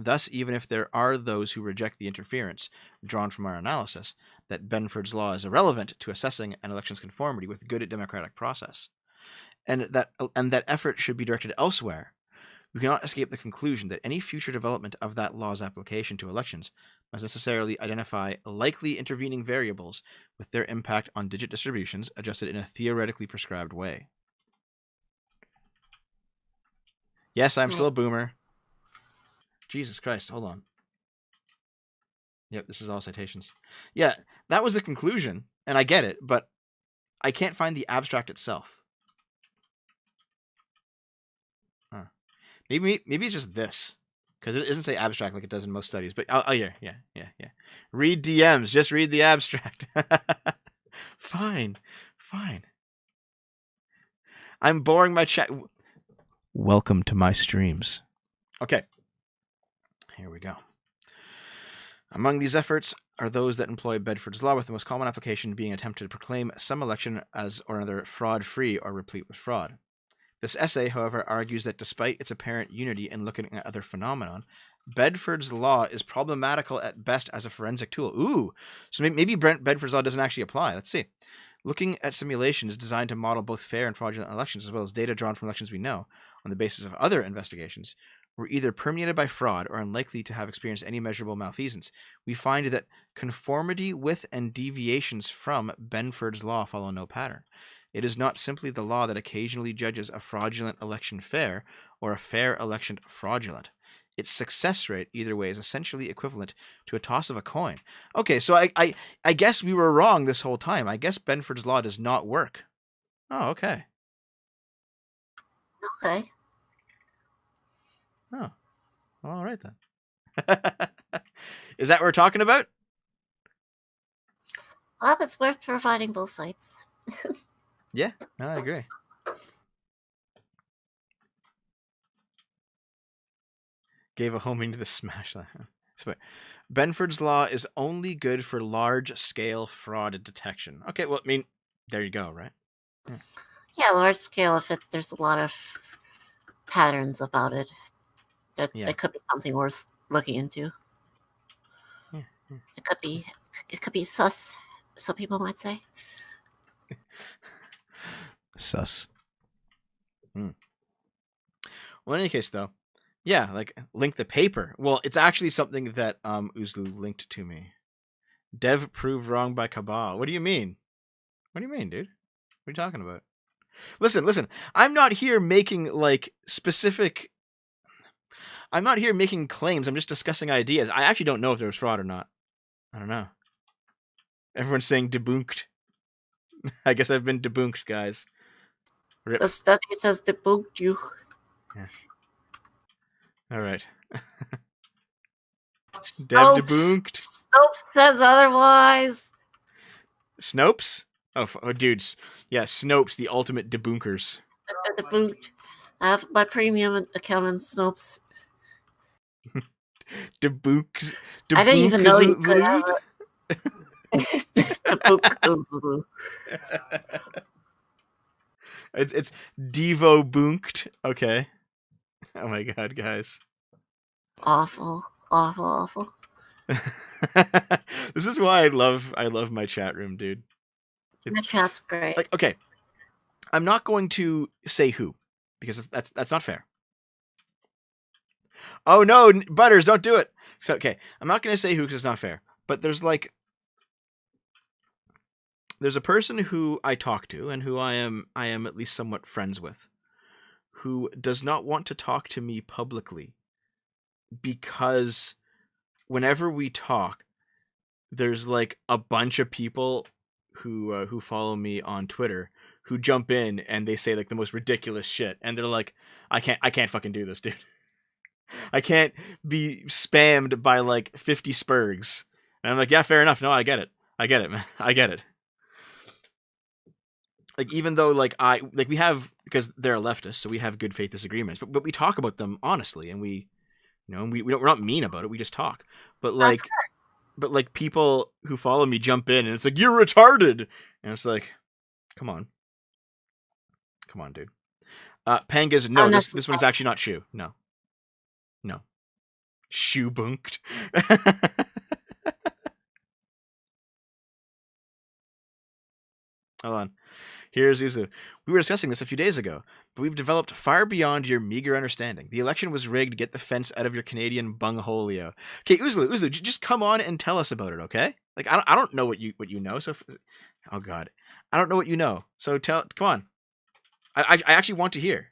Thus, even if there are those who reject the inference drawn from our analysis that Benford's law is irrelevant to assessing an election's conformity with good democratic process, and that effort should be directed elsewhere, we cannot escape the conclusion that any future development of that law's application to elections must necessarily identify likely intervening variables with their impact on digit distributions adjusted in a theoretically prescribed way. Yes, I'm still a boomer. Jesus Christ, hold on. Yep, this is all citations. Yeah, that was the conclusion, and I get it, but I can't find the abstract itself. Huh. Maybe it's just this, because it doesn't say abstract like it does in most studies. But yeah. Read DMs. Just read the abstract. Fine. I'm boring my chat. Welcome to my streams. Okay. Here we go. Among these efforts are those that employ Bedford's law, with the most common application being attempted to proclaim some election as or another fraud-free or replete with fraud. This essay, however, argues that despite its apparent unity in looking at other phenomenon, Bedford's law is problematical at best as a forensic tool. Ooh, so maybe Bedford's law doesn't actually apply. Let's see. Looking at simulations designed to model both fair and fraudulent elections, as well as data drawn from elections we know, on the basis of other investigations, were either permeated by fraud or unlikely to have experienced any measurable malfeasance. We find that conformity with and deviations from Benford's law follow no pattern. It is not simply the law that occasionally judges a fraudulent election fair or a fair election fraudulent. Its success rate, either way, is essentially equivalent to a toss of a coin. Okay, so I guess we were wrong this whole time. I guess Benford's law does not work. Oh, okay. Okay. Oh, well, all right then. Is that what we're talking about? Well, it's worth providing both sides. Yeah, no, I agree. Gave a homing to the smash. So, Benford's law is only good for large-scale fraud detection. Okay, well, I mean, there you go, right? Yeah, large scale. If there's a lot of patterns about it, it could be something worth looking into. Yeah. It could be sus. Some people might say. Sus. Well, in any case, though, yeah, like link the paper. Well, it's actually something that Uzlu linked to me. Dev proved wrong by Cabal. What do you mean? What do you mean, dude? What are you talking about? Listen. I'm not here making specific. I'm not here making claims. I'm just discussing ideas. I actually don't know if there was fraud or not. I don't know. Everyone's saying debunked. I guess I've been debunked, guys. The study says debunked you. Yeah. All right. Dev debunked. Snopes says otherwise. Snopes? Oh, dudes. Yeah, Snopes, the ultimate debunkers. Debunked. I have my premium account on Snopes. Debunks. I didn't even know you could have it. Debunk. It's Devo bunked. Okay. Oh my god, guys. Awful. This is why I love my chat room, dude. My chat's great. Like, okay, I'm not going to say who because that's not fair. Oh no, Butters, don't do it. So okay, I'm not going to say who because it's not fair. But there's a person who I talk to and who I am at least somewhat friends with. who does not want to talk to me publicly because whenever we talk, there's like a bunch of people who follow me on Twitter who jump in and they say like the most ridiculous shit, and they're like, I can't fucking do this, dude. I can't be spammed by like 50 spurgs. And I'm like, yeah, fair enough. No, I get it, man. I get it. Like, even though like we have, because they're leftists, so we have good faith disagreements, but we talk about them honestly, and we, you know, we're not mean about it. We just talk. But like people who follow me jump in and it's like, you're retarded, and it's like, come on, dude. Pangas, no, this one's actually not shoe. No. Shoe bunked. Hold on. Here's Uzu. We were discussing this a few days ago, but we've developed far beyond your meager understanding. The election was rigged. Get the fence out of your Canadian bungholio. Okay, Uzu, just come on and tell us about it, okay? Like, I don't know what you know. So, oh god, I don't know what you know. So come on. I actually want to hear.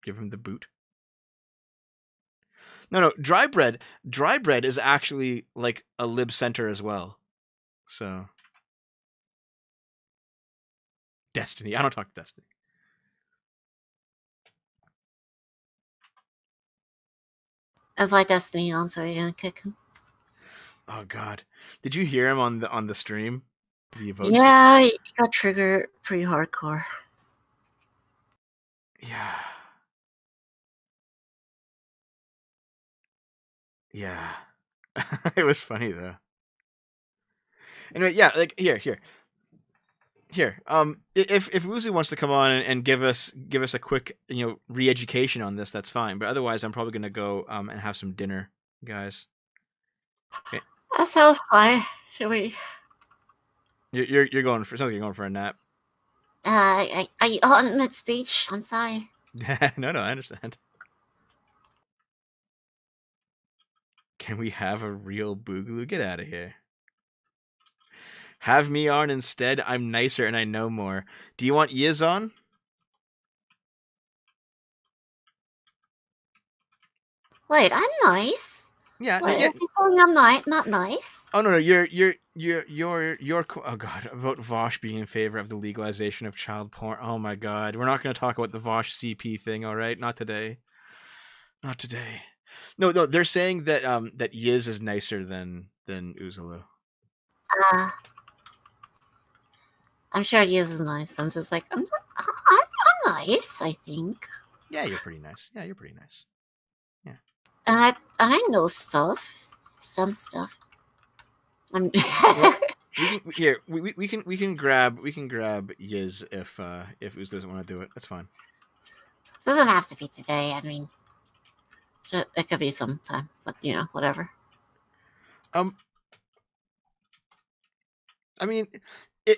Give him the boot. No, dry bread is actually like a lib center as well. So Destiny. I don't talk to Destiny. Invite Destiny on so you're gonna kick him. Oh god. Did you hear him on the stream? Yeah, he got triggered pretty hardcore. Yeah. Yeah. It was funny though. Anyway, yeah, like here. If Lucy wants to come on and give us a quick, you know, re-education on this, that's fine. But otherwise, I'm probably gonna go and have some dinner, guys. Okay. That sounds fine. Should we? You're going for, sounds like you're going for a nap. Are you on mid-speech? I'm sorry. No, I understand. Can we have a real boogaloo? Get out of here. Have me on instead. I'm nicer and I know more. Do you want Yiz on? Wait, I'm nice. Yeah. Wait, yeah. is he saying I'm not nice? Oh no, you're oh god, about Vosh being in favor of the legalization of child porn. Oh my god, we're not going to talk about the Vosh CP thing, all right? Not today. No, they're saying that that Yiz is nicer than Uzalu. I'm sure Yiz is nice. I'm just like, I'm nice, I think. Yeah, you're pretty nice. Yeah. And I know stuff. Some stuff. Well, we can grab Yiz if Uz doesn't want to do it. That's fine. It doesn't have to be today. I mean, it could be sometime, but you know, whatever. I mean,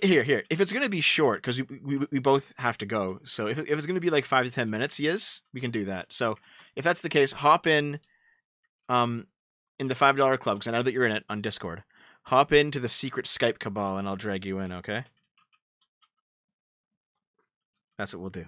here. If it's gonna be short, because we both have to go. So if it's gonna be like 5 to 10 minutes, yes, we can do that. So if that's the case, hop in the $5 club, because I know that you're in it on Discord. Hop into the secret Skype cabal, and I'll drag you in. Okay. That's what we'll do.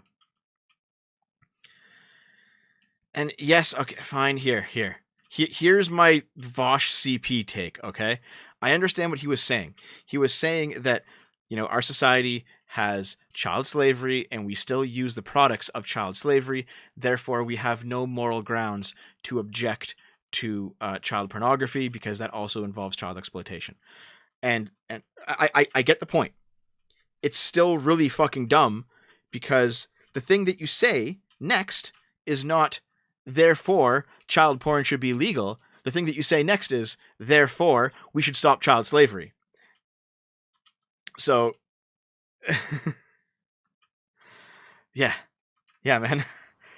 And yes, okay, fine. Here's my Vosh CP take. Okay, I understand what he was saying. He was saying that, you know, our society has child slavery and we still use the products of child slavery. Therefore, we have no moral grounds to object to child pornography, because that also involves child exploitation. And I get the point. It's still really fucking dumb, because the thing that you say next is not, therefore, child porn should be legal. The thing that you say next is, therefore, we should stop child slavery. So, yeah, man.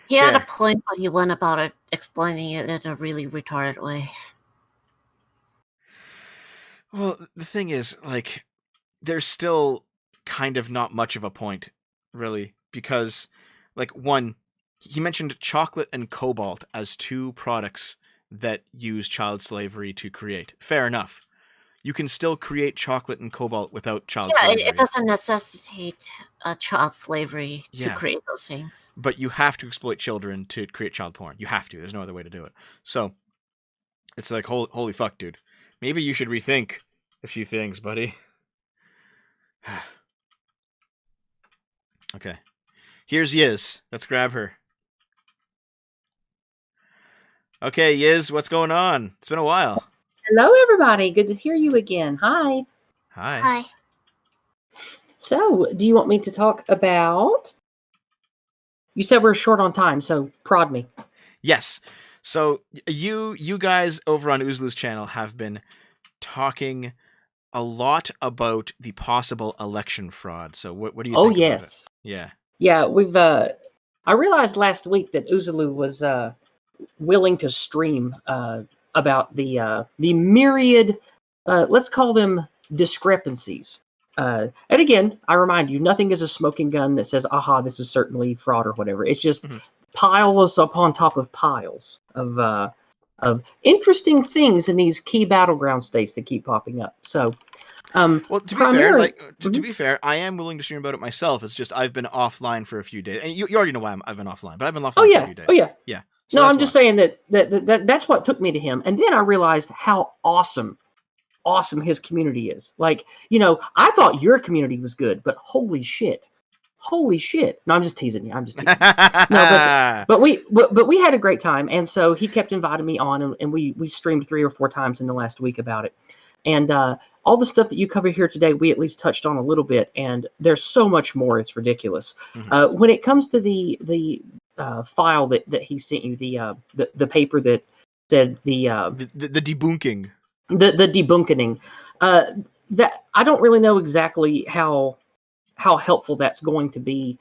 He had a point, but he went about it explaining it in a really retarded way. Well, the thing is, like, there's still kind of not much of a point, really, because, like, one, he mentioned chocolate and cobalt as two products that use child slavery to create. Fair enough. you can still create chocolate and cobalt without child Yeah, slavery. it doesn't necessitate child slavery to create those things. But you have to exploit children to create child porn. You have to. There's no other way to do it. So it's like, holy fuck, dude. Maybe you should rethink a few things, buddy. Okay. Here's Yiz. Let's grab her. Okay, Yiz, what's going on? It's been a while. Hello, everybody. Good to hear you again. Hi. Hi. Hi. So, do you want me to talk about... You said we're short on time, so prod me. Yes. So, you guys over on Oozloo's channel have been talking a lot about the possible election fraud. So, what do you think about yes. it? Yeah. Yeah, we've... I realized last week that Oozloo was willing to stream about the myriad, let's call them discrepancies. And again, I remind you, nothing is a smoking gun that says, aha, this is certainly fraud or whatever. It's just piles upon top of piles of interesting things in these key battleground states that keep popping up. So, well, to be fair, to be fair, I am willing to stream about it myself. It's just I've been offline for a few days, and you already know why I've been offline, but I've been offline for a few days. Oh yeah. Yeah. So no, I'm just saying that's what took me to him, and then I realized how awesome his community is. Like, I thought your community was good, but holy shit. No, I'm just teasing you. No, but we had a great time, and so he kept inviting me on, and we streamed 3 or 4 times in the last week about it. And all the stuff that you cover here today, we at least touched on a little bit, and there's so much more. It's ridiculous. When it comes to the file that he sent you, the paper that said the debunking. The debunking, that I don't really know exactly how helpful that's going to be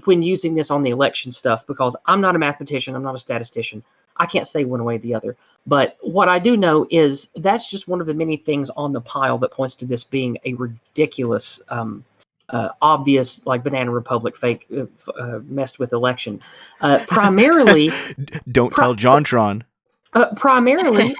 when using this on the election stuff, because I'm not a mathematician, I'm not a statistician. I can't say one way or the other. But what I do know is that's just one of the many things on the pile that points to this being a ridiculous, obvious, like Banana Republic fake messed with election. Primarily, don't tell JonTron. Primarily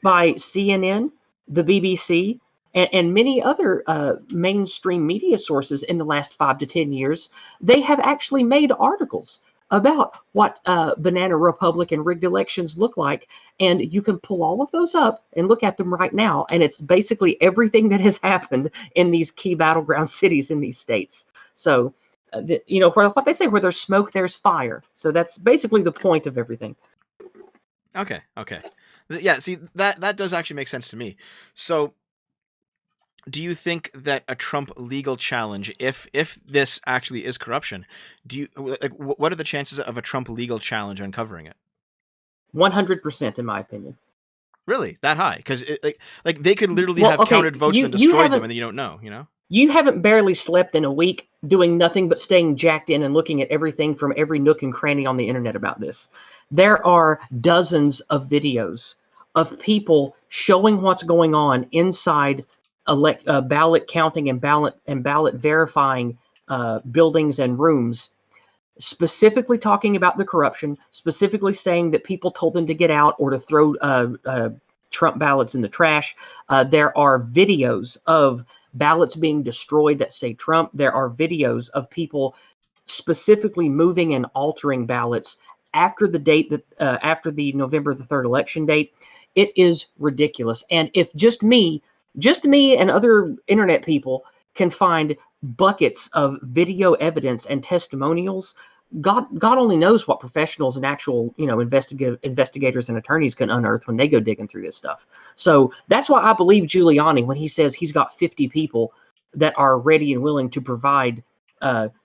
by CNN, the BBC, and many other mainstream media sources in the last 5 to 10 years. They have actually made articles about what Banana Republic and rigged elections look like. And you can pull all of those up and look at them right now. And it's basically everything that has happened in these key battleground cities in these states. So, what they say, where there's smoke, there's fire. So that's basically the point of everything. Okay. Yeah, see, that does actually make sense to me. So, do you think that a Trump legal challenge, if this actually is corruption, what are the chances of a Trump legal challenge uncovering it? 100%, in my opinion. Really, that high? Because like they could literally have counted votes and destroyed them, and then you don't know. You haven't barely slept in a week doing nothing but staying jacked in and looking at everything from every nook and cranny on the internet about this. There are dozens of videos of people showing what's going on inside ballot counting and ballot verifying buildings and rooms, specifically talking about the corruption, specifically saying that people told them to get out or to throw Trump ballots in the trash. There are videos of ballots being destroyed that say Trump. There are videos of people specifically moving and altering ballots after the date after the November the 3rd election date. It is ridiculous. And if just me and other internet people can find buckets of video evidence and testimonials, God only knows what professionals and actual, investigators and attorneys can unearth when they go digging through this stuff. So that's why I believe Giuliani when he says he's got 50 people that are ready and willing to provide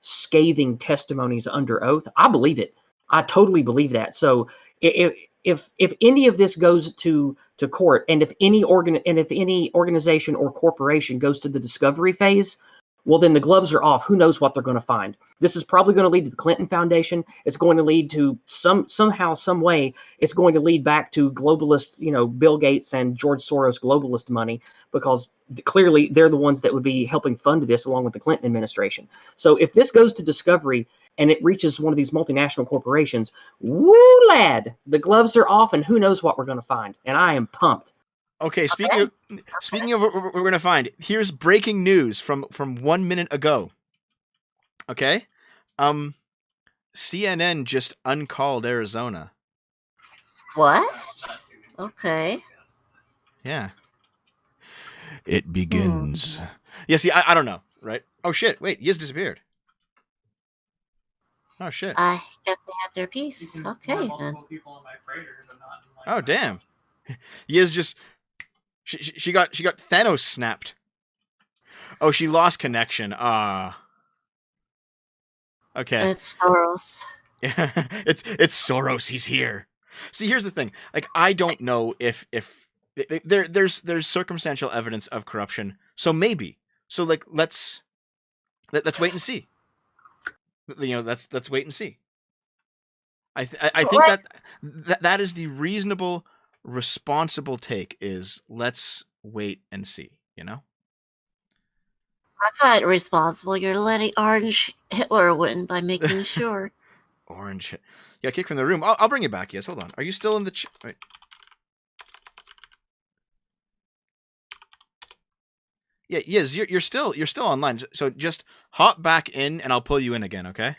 scathing testimonies under oath. I believe it. I totally believe that. So if any of this goes to court, and if any organization or corporation goes to the discovery phase, well, then the gloves are off. Who knows what they're going to find? This is probably going to lead to the Clinton Foundation. It's going to lead to somehow, some way. It's going to lead back to globalist, Bill Gates and George Soros globalist money, because clearly they're the ones that would be helping fund this along with the Clinton administration. So if this goes to discovery and it reaches one of these multinational corporations, woo lad, the gloves are off, and who knows what we're going to find. And I am pumped. Okay, speaking of what we're gonna find, here's breaking news from 1 minute ago. Okay, CNN just uncalled Arizona. What? Okay. Yeah. It begins. Yeah, see, I don't know, right? Oh shit! Wait, Yiz disappeared. Oh shit! I guess they had their piece. Okay then. Oh damn! Yiz just she got Thanos snapped. Oh, she lost connection. Okay. It's Soros. it's Soros. He's here. See, here's the thing. Like, I don't know if there's circumstantial evidence of corruption. So maybe. So like, let's wait and see. Let's wait and see. I think that is the reasonable, responsible take. Is let's wait and see. That's not responsible. You're letting Orange Hitler win by making sure. Orange. Yeah, kick from the room. I'll bring you back. Yes, hold on. Are you still in the? Wait. Yeah, yes. You're still online. So just hop back in, and I'll pull you in again. Okay.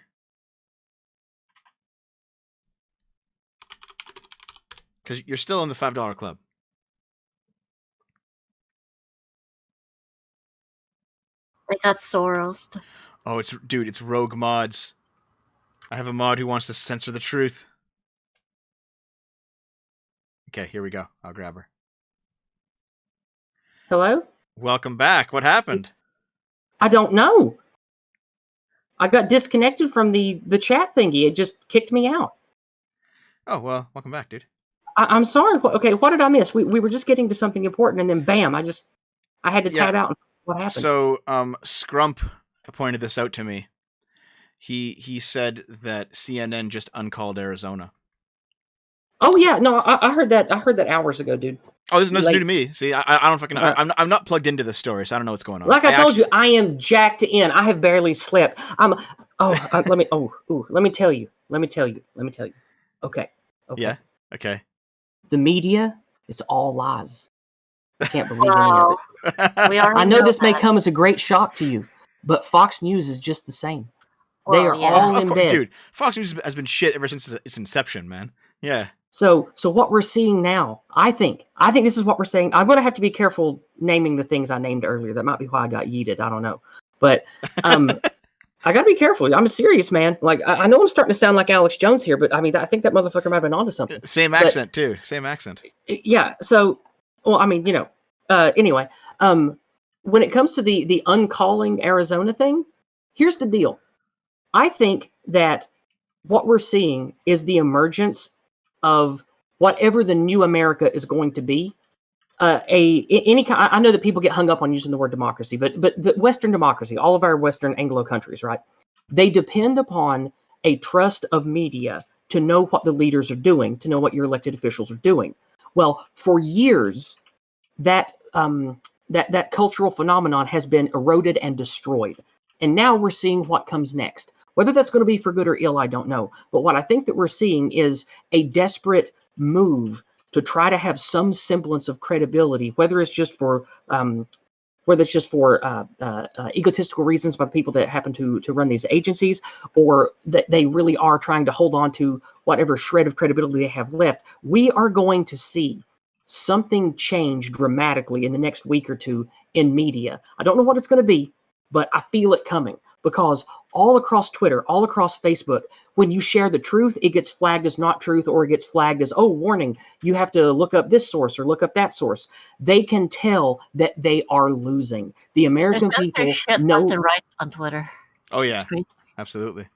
Because you're still in the $5 club. They got Soros. Oh, it's rogue mods. I have a mod who wants to censor the truth. Okay, here we go. I'll grab her. Hello? Welcome back. What happened? I don't know. I got disconnected from the chat thingy. It just kicked me out. Oh, well, welcome back, dude. I'm sorry. Okay, what did I miss? We were just getting to something important, and then bam, I had to tab out. What happened? So, Scrump pointed this out to me. He said that CNN just uncalled Arizona. Oh yeah, no, I heard that. I heard that hours ago, dude. Oh, this is new to me. See, I don't fucking know. I'm not plugged into this story, so I don't know what's going on. Like I told you, I am jacked in. I have barely slept. Let me tell you. Okay. Yeah. Okay. The media, it's all lies. I can't believe any of it. I know this may come as a great shock to you, but Fox News is just the same. They are all in bed. Dude, Fox News has been shit ever since its inception, man. Yeah. So what we're seeing now, I think this is what we're saying. I'm going to have to be careful naming the things I named earlier. That might be why I got yeeted. I don't know. But I got to be careful. I'm a serious man. Like, I know I'm starting to sound like Alex Jones here, but I mean, I think that motherfucker might have been onto something. Same accent, too. Same accent. Yeah. So, well, I mean, anyway, when it comes to the uncalling Arizona thing, here's the deal. I think that what we're seeing is the emergence of whatever the new America is going to be. I know that people get hung up on using the word democracy, but Western democracy, all of our Western Anglo countries, right? They depend upon a trust of media to know what the leaders are doing, to know what your elected officials are doing. Well, for years, that cultural phenomenon has been eroded and destroyed. And now we're seeing what comes next. Whether that's going to be for good or ill, I don't know. But what I think that we're seeing is a desperate move to try to have some semblance of credibility, whether it's just for egotistical reasons by the people that happen to run these agencies, or that they really are trying to hold on to whatever shred of credibility they have left. We are going to see something change dramatically in the next week or two in media. I don't know what it's going to be, but I feel it coming, because all across Twitter, all across Facebook, when you share the truth, it gets flagged as not truth, or it gets flagged as, oh, warning, you have to look up this source or look up that source. They can tell that they are losing. The American people know left and right on Twitter. Oh yeah, absolutely.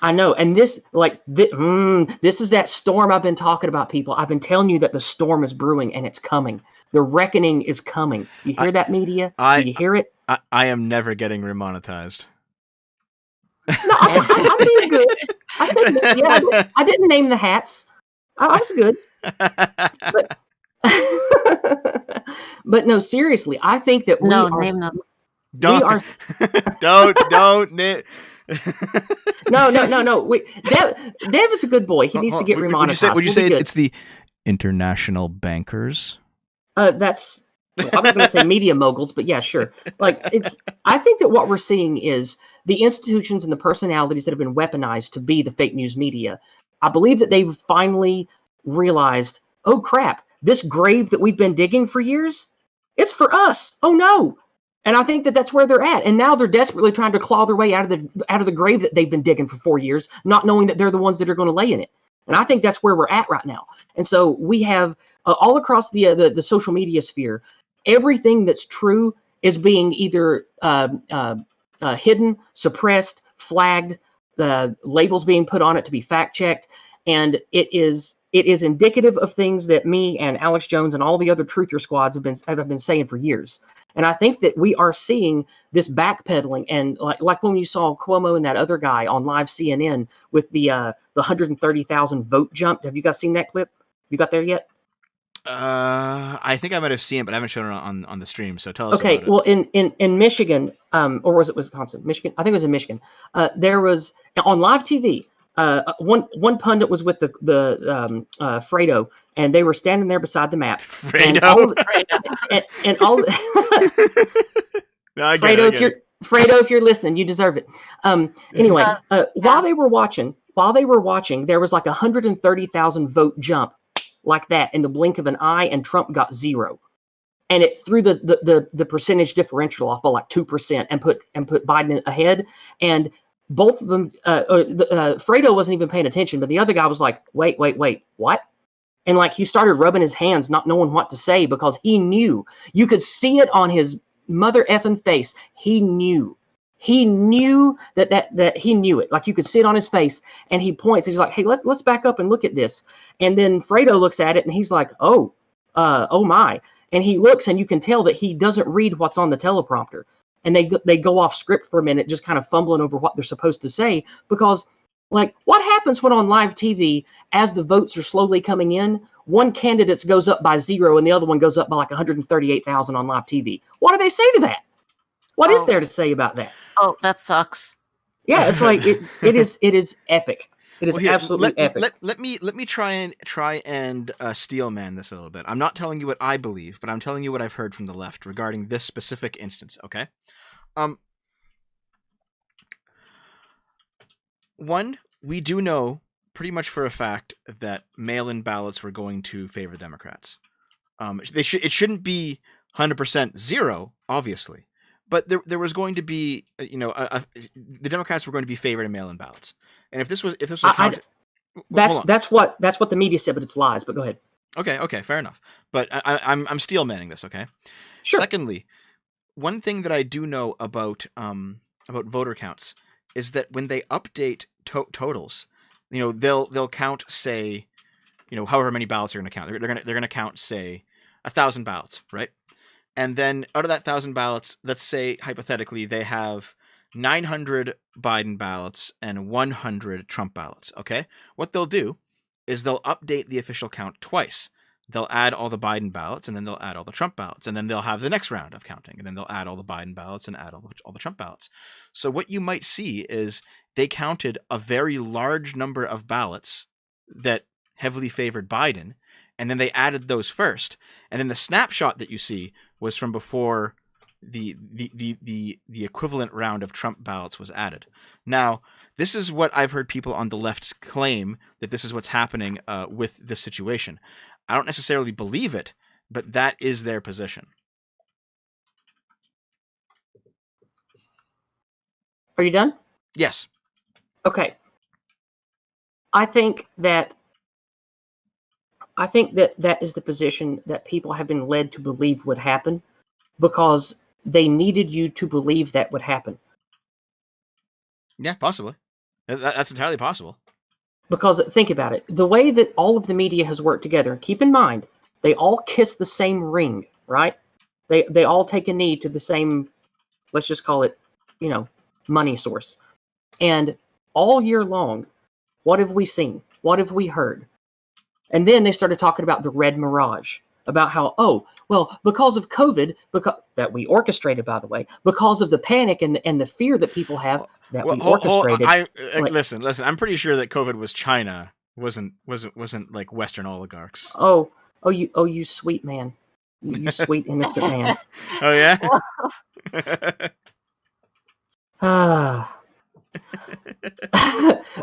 I know, and this is that storm I've been talking about, people. I've been telling you that the storm is brewing and it's coming. The reckoning is coming. You hear that, media? Do you hear it? I am never getting remonetized. No, I'm being good. I said media. I didn't name the hats. I was good. But no, seriously, I think that name them. Don't. No. Dev is a good boy. He needs to get remonetized. Would you say it's the international bankers? That's well, I'm not going to say media moguls, but yeah, sure. Like I think that what we're seeing is the institutions and the personalities that have been weaponized to be the fake news media. I believe that they've finally realized, oh crap, this grave that we've been digging for years, it's for us. Oh no. And I think that that's where they're at. And now they're desperately trying to claw their way out of the grave that they've been digging for 4 years, not knowing that they're the ones that are going to lay in it. And I think that's where we're at right now. And so we have all across the social media sphere, everything that's true is being either hidden, suppressed, flagged, labels being put on it to be fact checked, and it is indicative of things that me and Alex Jones and all the other truther squads have been saying for years. And I think that we are seeing this backpedaling, and like when you saw Cuomo and that other guy on live CNN with the 130,000 vote jump. Have you guys seen that clip? You got there yet? I think I might have seen it, but I haven't shown it on the stream. So tell us about it. Okay, well, in Michigan, or was it Wisconsin? Michigan? I think it was in Michigan. There was on live TV. One pundit was with the Fredo, and they were standing there beside the map. Fredo. And all No, Fredo, if you're listening, you deserve it. Anyway, while they were watching, there was like 130,000 vote jump like that in the blink of an eye, and Trump got 0. And it threw the percentage differential off by like 2% and put Biden ahead. And both of them, Fredo wasn't even paying attention, but the other guy was like, wait, what? And like he started rubbing his hands, not knowing what to say, because he knew. You could see it on his mother effing face. He knew that he knew it. Like you could see it on his face, and he points and he's like, hey, let's back up and look at this. And then Fredo looks at it and he's like, oh my. And he looks, and you can tell that he doesn't read what's on the teleprompter. And they go off script for a minute, just kind of fumbling over what they're supposed to say, because like what happens when on live TV, as the votes are slowly coming in, one candidate goes up by 0 and the other one goes up by like 138,000 on live TV. What do they say to that? What is there to say about that? Oh, that sucks. Yeah, it's like it is epic. It is absolutely epic. Let me try and steel man this a little bit. I'm not telling you what I believe, but I'm telling you what I've heard from the left regarding this specific instance. Okay. One, we do know pretty much for a fact that mail-in ballots were going to favor Democrats. It shouldn't be 100% 0, obviously, but there was going to be, the Democrats were going to be favored in mail-in ballots. And if this was that's what the media said, but it's lies. But go ahead. Okay, fair enough. But I'm steel manning this. Okay. Sure. Secondly, one thing that I do know about voter counts is that when they update totals, they'll count, say, however many ballots are going to count. They're going to count, say, 1,000 ballots, right? And then out of that 1,000 ballots, let's say hypothetically they have 900 Biden ballots and 100 Trump ballots. Okay, what they'll do is they'll update the official count twice. They'll add all the Biden ballots, and then they'll add all the Trump ballots, and then they'll have the next round of counting, and then they'll add all the Biden ballots and add all the Trump ballots. So what you might see is they counted a very large number of ballots that heavily favored Biden, and then they added those first, and then the snapshot that you see was from before the equivalent round of Trump ballots was added. Now, this is what I've heard people on the left claim, that this is what's happening with this situation. I don't necessarily believe it, but that is their position. Are you done? Yes. Okay. I think that is the position that people have been led to believe would happen, because they needed you to believe that would happen. Yeah, possibly. That's entirely possible. Because think about it, the way that all of the media has worked together, keep in mind, they all kiss the same ring, right? They all take a knee to the same, let's just call it, money source. And all year long, what have we seen? What have we heard? And then they started talking about the red mirage, about how, because of COVID, that we orchestrated, by the way, because of the panic and the fear that people have, that we orchestrated. Listen, I'm pretty sure that COVID was China, wasn't like Western oligarchs. Oh, you sweet man. You sweet innocent man. Oh yeah.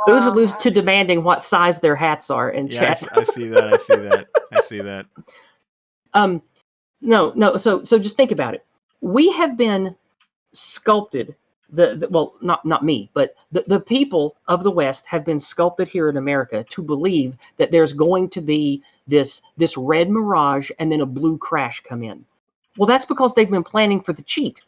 Those who lose to demanding what size their hats are in Yeah, chat. I see that. I see that. I see that. No. So just think about it. We have been sculpted. Well, not me, but the people of the West have been sculpted here in America to believe that there's going to be this red mirage and then a blue crash come in. Well, that's because they've been planning for the cheat.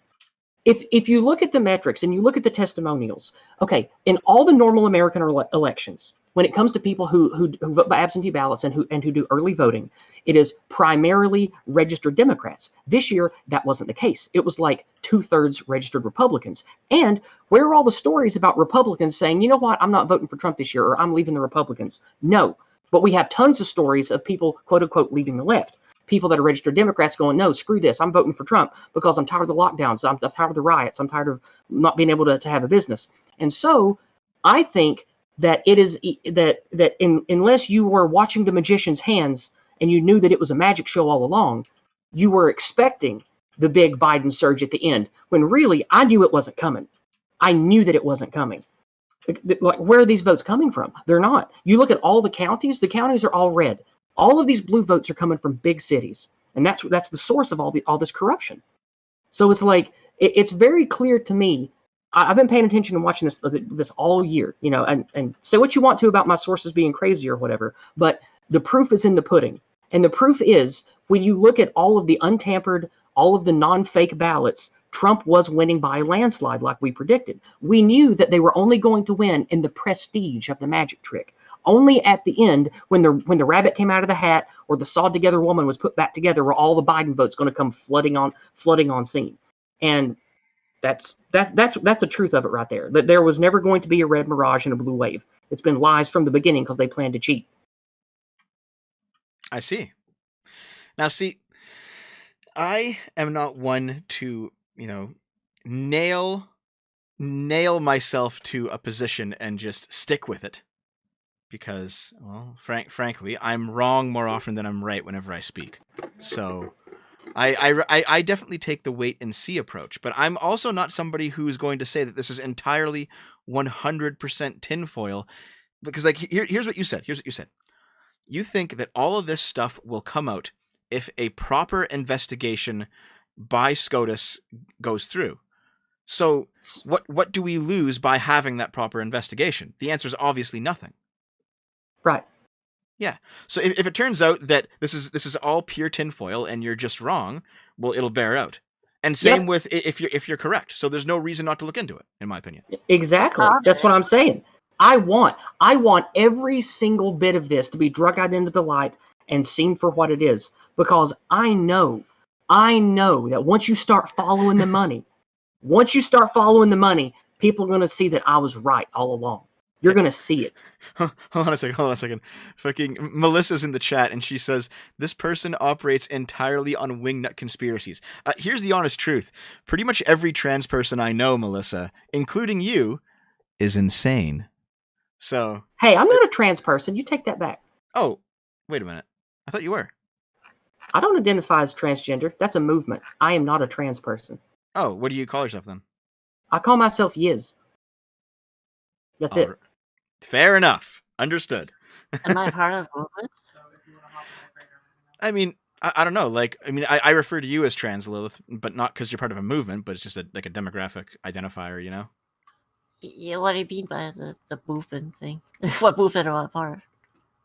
If you look at the metrics and you look at the testimonials, okay, in all the normal American elections, when it comes to people who vote by absentee ballots and who do early voting, it is primarily registered Democrats. This year, that wasn't the case. It was like 2/3 registered Republicans. And where are all the stories about Republicans saying, you know what, I'm not voting for Trump this year, or I'm leaving the Republicans? No. But we have tons of stories of people, quote unquote, leaving the left. People that are registered Democrats going, no, screw this. I'm voting for Trump because I'm tired of the lockdowns. I'm tired of the riots. I'm tired of not being able to have a business. And so I think that it is unless you were watching The Magician's Hands and you knew that it was a magic show all along, you were expecting the big Biden surge at the end, when really I knew it wasn't coming. I knew that it wasn't coming. Like, where are these votes coming from? They're not. You look at all the counties are all red. All of these blue votes are coming from big cities, and that's the source of all this corruption. So it's like it's very clear to me. I've been paying attention and watching this all year, and say what you want to about my sources being crazy or whatever, but the proof is in the pudding. And the proof is when you look at all of the untampered, all of the non-fake ballots, Trump was winning by a landslide like we predicted. We knew that they were only going to win in the prestige of the magic trick. Only at the end, when the rabbit came out of the hat or the sawed together woman was put back together, were all the Biden votes going to come flooding on scene. And that's the truth of it right there. That there was never going to be a red mirage and a blue wave. It's been lies from the beginning because they planned to cheat. I see. Now, see, I am not one to, nail myself to a position and just stick with it. Because, well, frankly, I'm wrong more often than I'm right whenever I speak. So I definitely take the wait and see approach. But I'm also not somebody who's going to say that this is entirely 100% tinfoil. Because, like, here's what you said. You think that all of this stuff will come out if a proper investigation by SCOTUS goes through. So what do we lose by having that proper investigation? The answer is obviously nothing. Right. Yeah. So if it turns out that this is all pure tinfoil and you're just wrong, well, it'll bear out. And same with if you're correct. So there's no reason not to look into it, in my opinion. Exactly. That's what I'm saying. I want every single bit of this to be dragged out into the light and seen for what it is, because I know that once you start following the money, people are going to see that I was right all along. You're going to see it. Hold on a second. Fucking Melissa's in the chat and she says, this person operates entirely on wingnut conspiracies. Here's the honest truth. Pretty much every trans person I know, Melissa, including you, is insane. So. Hey, I'm not a trans person. You take that back. Oh, wait a minute. I thought you were. I don't identify as transgender. That's a movement. I am not a trans person. Oh, what do you call yourself then? I call myself Yiz. That's it. Fair enough. Understood. Am I part of the movement? I mean, I don't know. Like, I mean, I refer to you as trans, Lilith, but not because you're part of a movement, but it's just like a demographic identifier, you know? Yeah, what do you mean by the movement thing? What movement am I part of?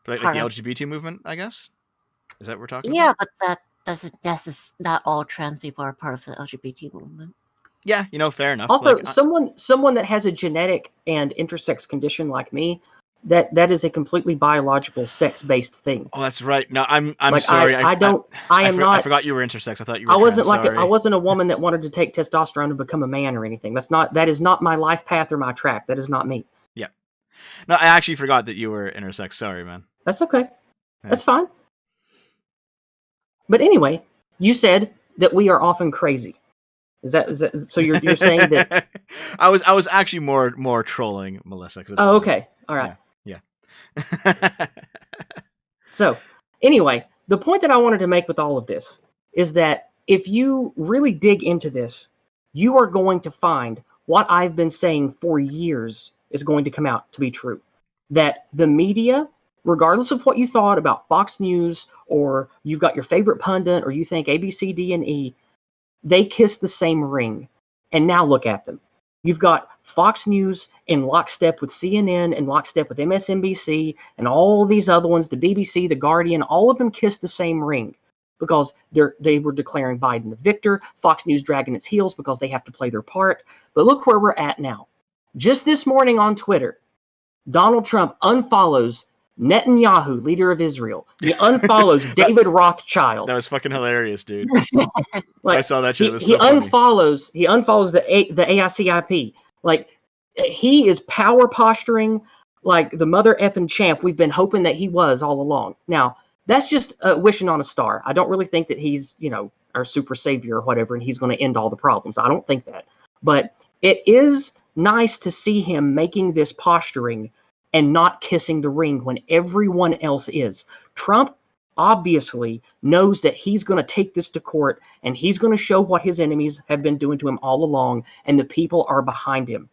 Like the LGBT movement, I guess? Is that what we're talking about? Yeah, but that's not all trans people are part of the LGBT movement. Yeah, fair enough. Also, like, someone that has a genetic and intersex condition like me, that is a completely biological sex-based thing. Oh, that's right. No, I'm like, sorry. I forgot you were intersex. I thought you were. I wasn't a woman that wanted to take testosterone and become a man or anything. That is not my life path or my track. That is not me. Yeah. No, I actually forgot that you were intersex. Sorry, man. That's okay. Yeah. That's fine. But anyway, you said that we are often crazy. Is that so? You're saying that? I was actually more trolling Melissa. Oh, okay. All right. Yeah. So, anyway, the point that I wanted to make with all of this is that if you really dig into this, you are going to find what I've been saying for years is going to come out to be true. That the media, regardless of what you thought about Fox News, or you've got your favorite pundit, or you think A, B, C, D, and E, they kiss the same ring. And now look at them. You've got Fox News in lockstep with CNN and lockstep with MSNBC and all these other ones, the BBC, the Guardian, all of them kiss the same ring because they were declaring Biden the victor. Fox News dragging its heels because they have to play their part. But look where we're at now. Just this morning on Twitter, Donald Trump unfollows Netanyahu, leader of Israel. He unfollows David Rothschild. That was fucking hilarious, dude. Like, I saw that shit. It was he so funny. unfollows the AICIP. Like, he is power posturing like the mother effing champ we've been hoping that he was all along. Now, that's just wishing on a star. I don't really think that he's, our super savior or whatever, and he's going to end all the problems. I don't think that. But it is nice to see him making this posturing and not kissing the ring when everyone else is. Trump obviously knows that he's going to take this to court and he's going to show what his enemies have been doing to him all along, and the people are behind him.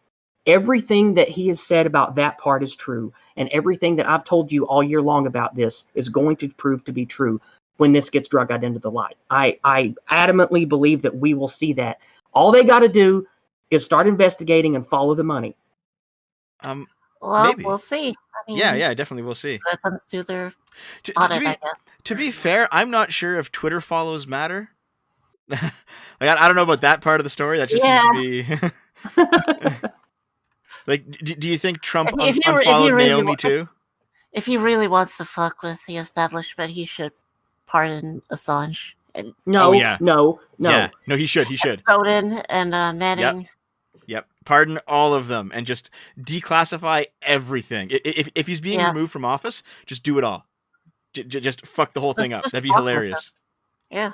Everything that he has said about that part is true, and everything that I've told you all year long about this is going to prove to be true when this gets dragged out into the light. I adamantly believe that we will see that. All they got to do is start investigating and follow the money. Well, Maybe. we'll see. I mean, Yeah, definitely we'll see. That comes to their To be fair, I'm not sure if Twitter follows matter. Like, I don't know about that part of the story. That just seems to be... Like, do you think Trump unfollowed Naomi too? If he really wants to fuck with the establishment, he should pardon Assange. And No, no. Yeah. No, he should. Snowden and Manning. Yep. Pardon all of them and just declassify everything. If he's being removed from office, just do it all. Just fuck the whole thing up. That'd be hilarious. Yeah.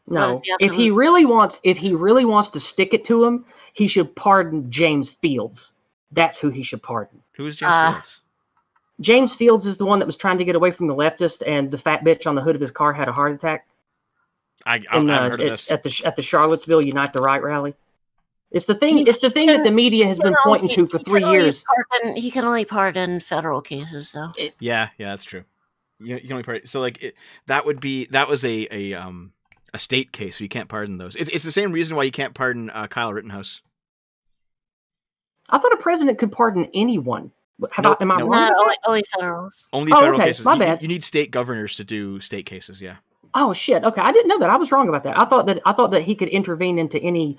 No, if he really wants to stick it to him, he should pardon James Fields. That's who he should pardon. Who is James Fields? James Fields is the one that was trying to get away from the leftist, and the fat bitch on the hood of his car had a heart attack. I've heard of this. At the Charlottesville Unite the Right rally. It's the thing. It's the thing that the media has been pointing to for 3 years. He can only pardon federal cases, though. Yeah, that's true. You can only pardon. So like that was a state case, so you can't pardon those. It's the same reason why you can't pardon Kyle Rittenhouse. I thought a president could pardon anyone. Am I wrong? Only federals. Only federal cases. My bad. You need state governors to do state cases. Yeah. Oh shit. Okay, I didn't know that. I was wrong about that. I thought that he could intervene into any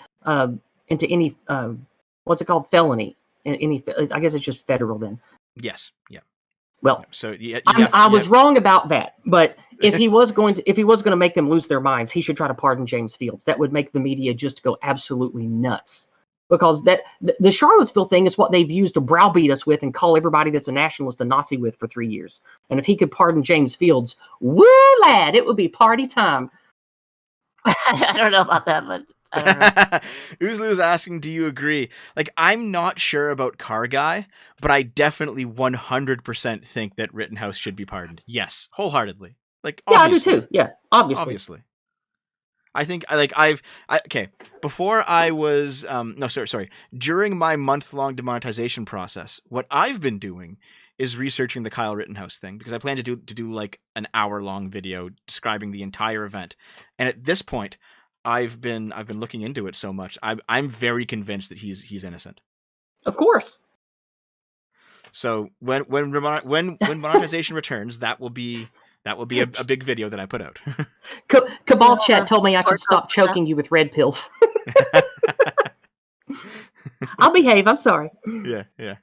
what's it called, felony. I guess it's just federal then. Yes. Yeah. Well, so I was wrong about that. But if he was going to make them lose their minds, he should try to pardon James Fields. That would make the media just go absolutely nuts. Because the Charlottesville thing is what they've used to browbeat us with and call everybody that's a nationalist a Nazi with for 3 years. And if he could pardon James Fields, woo lad, it would be party time. I don't know about that, but I don't know. Oozloo's asking, do you agree? Like, I'm not sure about Car Guy, but I definitely 100% think that Rittenhouse should be pardoned. Yes, wholeheartedly. Like, yeah, obviously. I do too. Yeah, obviously. I think before I was during my month-long demonetization process, what I've been doing is researching the Kyle Rittenhouse thing, because I plan to do like an hour-long video describing the entire event. And at this point, I've been looking into it so much. I'm very convinced that he's innocent. Of course. So when monetization returns, that will be a big video that I put out. Cabal Chat told me I should stop choking you with red pills. I'll behave. I'm sorry. Yeah.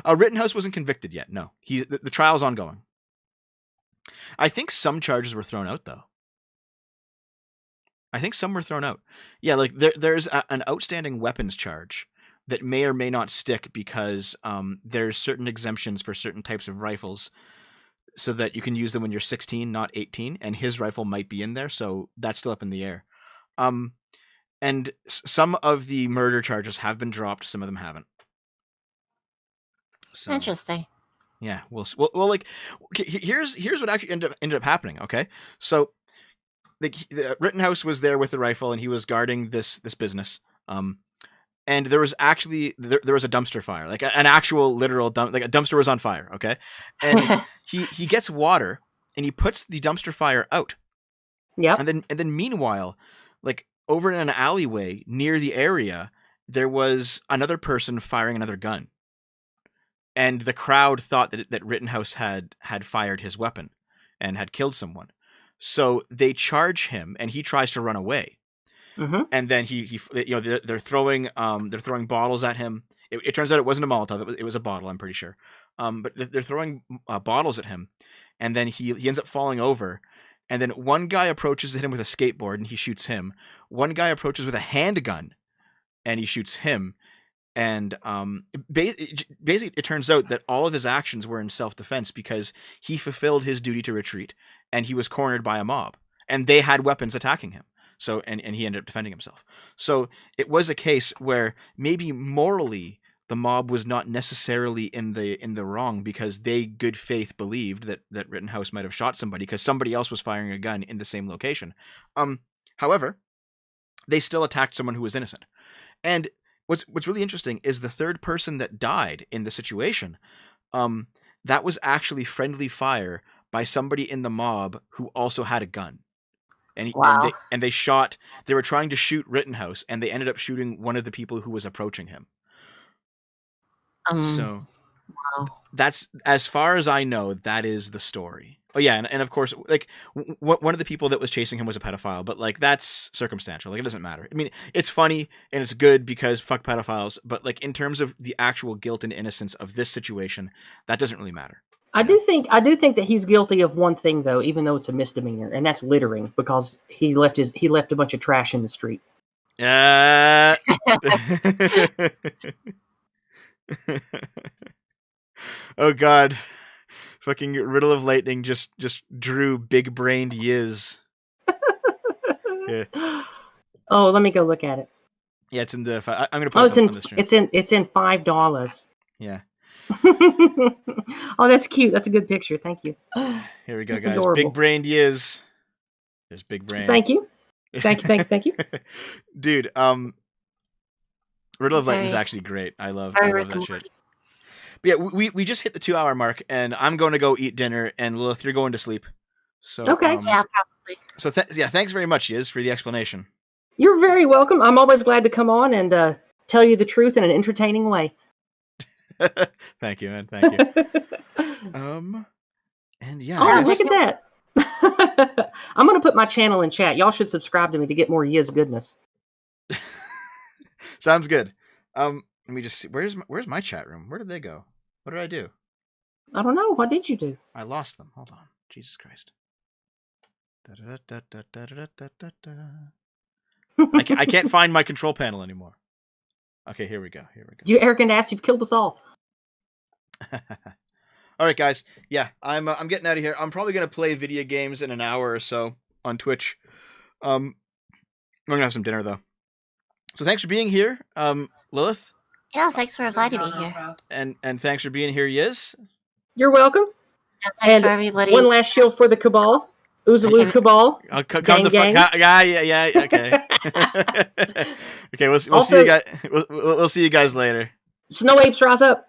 Rittenhouse wasn't convicted yet. No, the trial's ongoing. I think some charges were thrown out, though. I think some were thrown out. Yeah, like there's an outstanding weapons charge that may or may not stick because there's certain exemptions for certain types of rifles, so that you can use them when you're 16, not 18, and his rifle might be in there, so that's still up in the air. And some of the murder charges have been dropped, some of them haven't. So, interesting. Yeah, well, like, here's what actually ended up happening. Okay, so Rittenhouse was there with the rifle, and he was guarding this business. And there was actually there was a dumpster fire, like an actual literal like a dumpster was on fire. Okay, and he gets water and he puts the dumpster fire out. Yeah. And then meanwhile, like over in an alleyway near the area, there was another person firing another gun. And the crowd thought that Rittenhouse had fired his weapon and had killed someone. So they charge him, and he tries to run away. Mm-hmm. And then he they're throwing bottles at him. It turns out it wasn't a Molotov; it was a bottle. I'm pretty sure. But they're throwing bottles at him, and then he ends up falling over. And then one guy approaches him with a skateboard, and he shoots him. One guy approaches with a handgun, and he shoots him. And basically, it turns out that all of his actions were in self-defense because he fulfilled his duty to retreat, and he was cornered by a mob, and they had weapons attacking him. So, and he ended up defending himself. So it was a case where maybe morally the mob was not necessarily in the wrong, because they good faith believed that Rittenhouse might have shot somebody because somebody else was firing a gun in the same location. However, they still attacked someone who was innocent. And what's really interesting is the third person that died in the situation, that was actually friendly fire by somebody in the mob who also had a gun. And, Wow. and they shot. They were trying to shoot Rittenhouse, and they ended up shooting one of the people who was approaching him. So wow. that's, as far as I know, that is the story. Oh yeah, and of course, like one of the people that was chasing him was a pedophile, but like that's circumstantial. Like it doesn't matter. I mean, it's funny and it's good because fuck pedophiles, but like in terms of the actual guilt and innocence of this situation, that doesn't really matter. I do think that he's guilty of one thing though, even though it's a misdemeanor, and that's littering, because he left a bunch of trash in the street. Oh God. Fucking Riddle of Lightning just drew big brained Yiz. Yeah. Oh, let me go look at it. Yeah, it's in the. I'm gonna put it on the stream. It's in $5. Yeah. Oh, that's cute. That's a good picture. Thank you. Here we go, That's guys. adorable. Big brained Yiz. There's big brain. Thank you. Thank you. Dude, Riddle of Lightning is actually great. I love that shit. But yeah, we just hit the 2-hour mark, and I'm going to go eat dinner, and Lilith, you're going to sleep. So okay. Yeah, probably. So thanks very much, Yiz, for the explanation. You're very welcome. I'm always glad to come on and tell you the truth in an entertaining way. Thank you, man. Thank you. And yeah. Oh, look at that. I'm going to put my channel in chat. Y'all should subscribe to me to get more Yiz goodness. Sounds good. Let me just see. Where's my chat room? Where did they go? What did I do? I don't know. What did you do? I lost them. Hold on. Jesus Christ. I can't find my control panel anymore. Okay, here we go. You arrogant ass, you've killed us all. All right, guys. Yeah, I'm getting out of here. I'm probably gonna play video games in an hour or so on Twitch. I'm gonna have some dinner though. So thanks for being here, Lilith. Yeah, thanks for inviting me here. And thanks for being here, Yiz. You're welcome. Yeah, thanks for everybody. One last shield for the Cabal. Oozaloo Cabal. I'll come the fuck. Yeah. Okay. Okay. We'll see you guys. We'll see you guys later. Snow apes, rise up.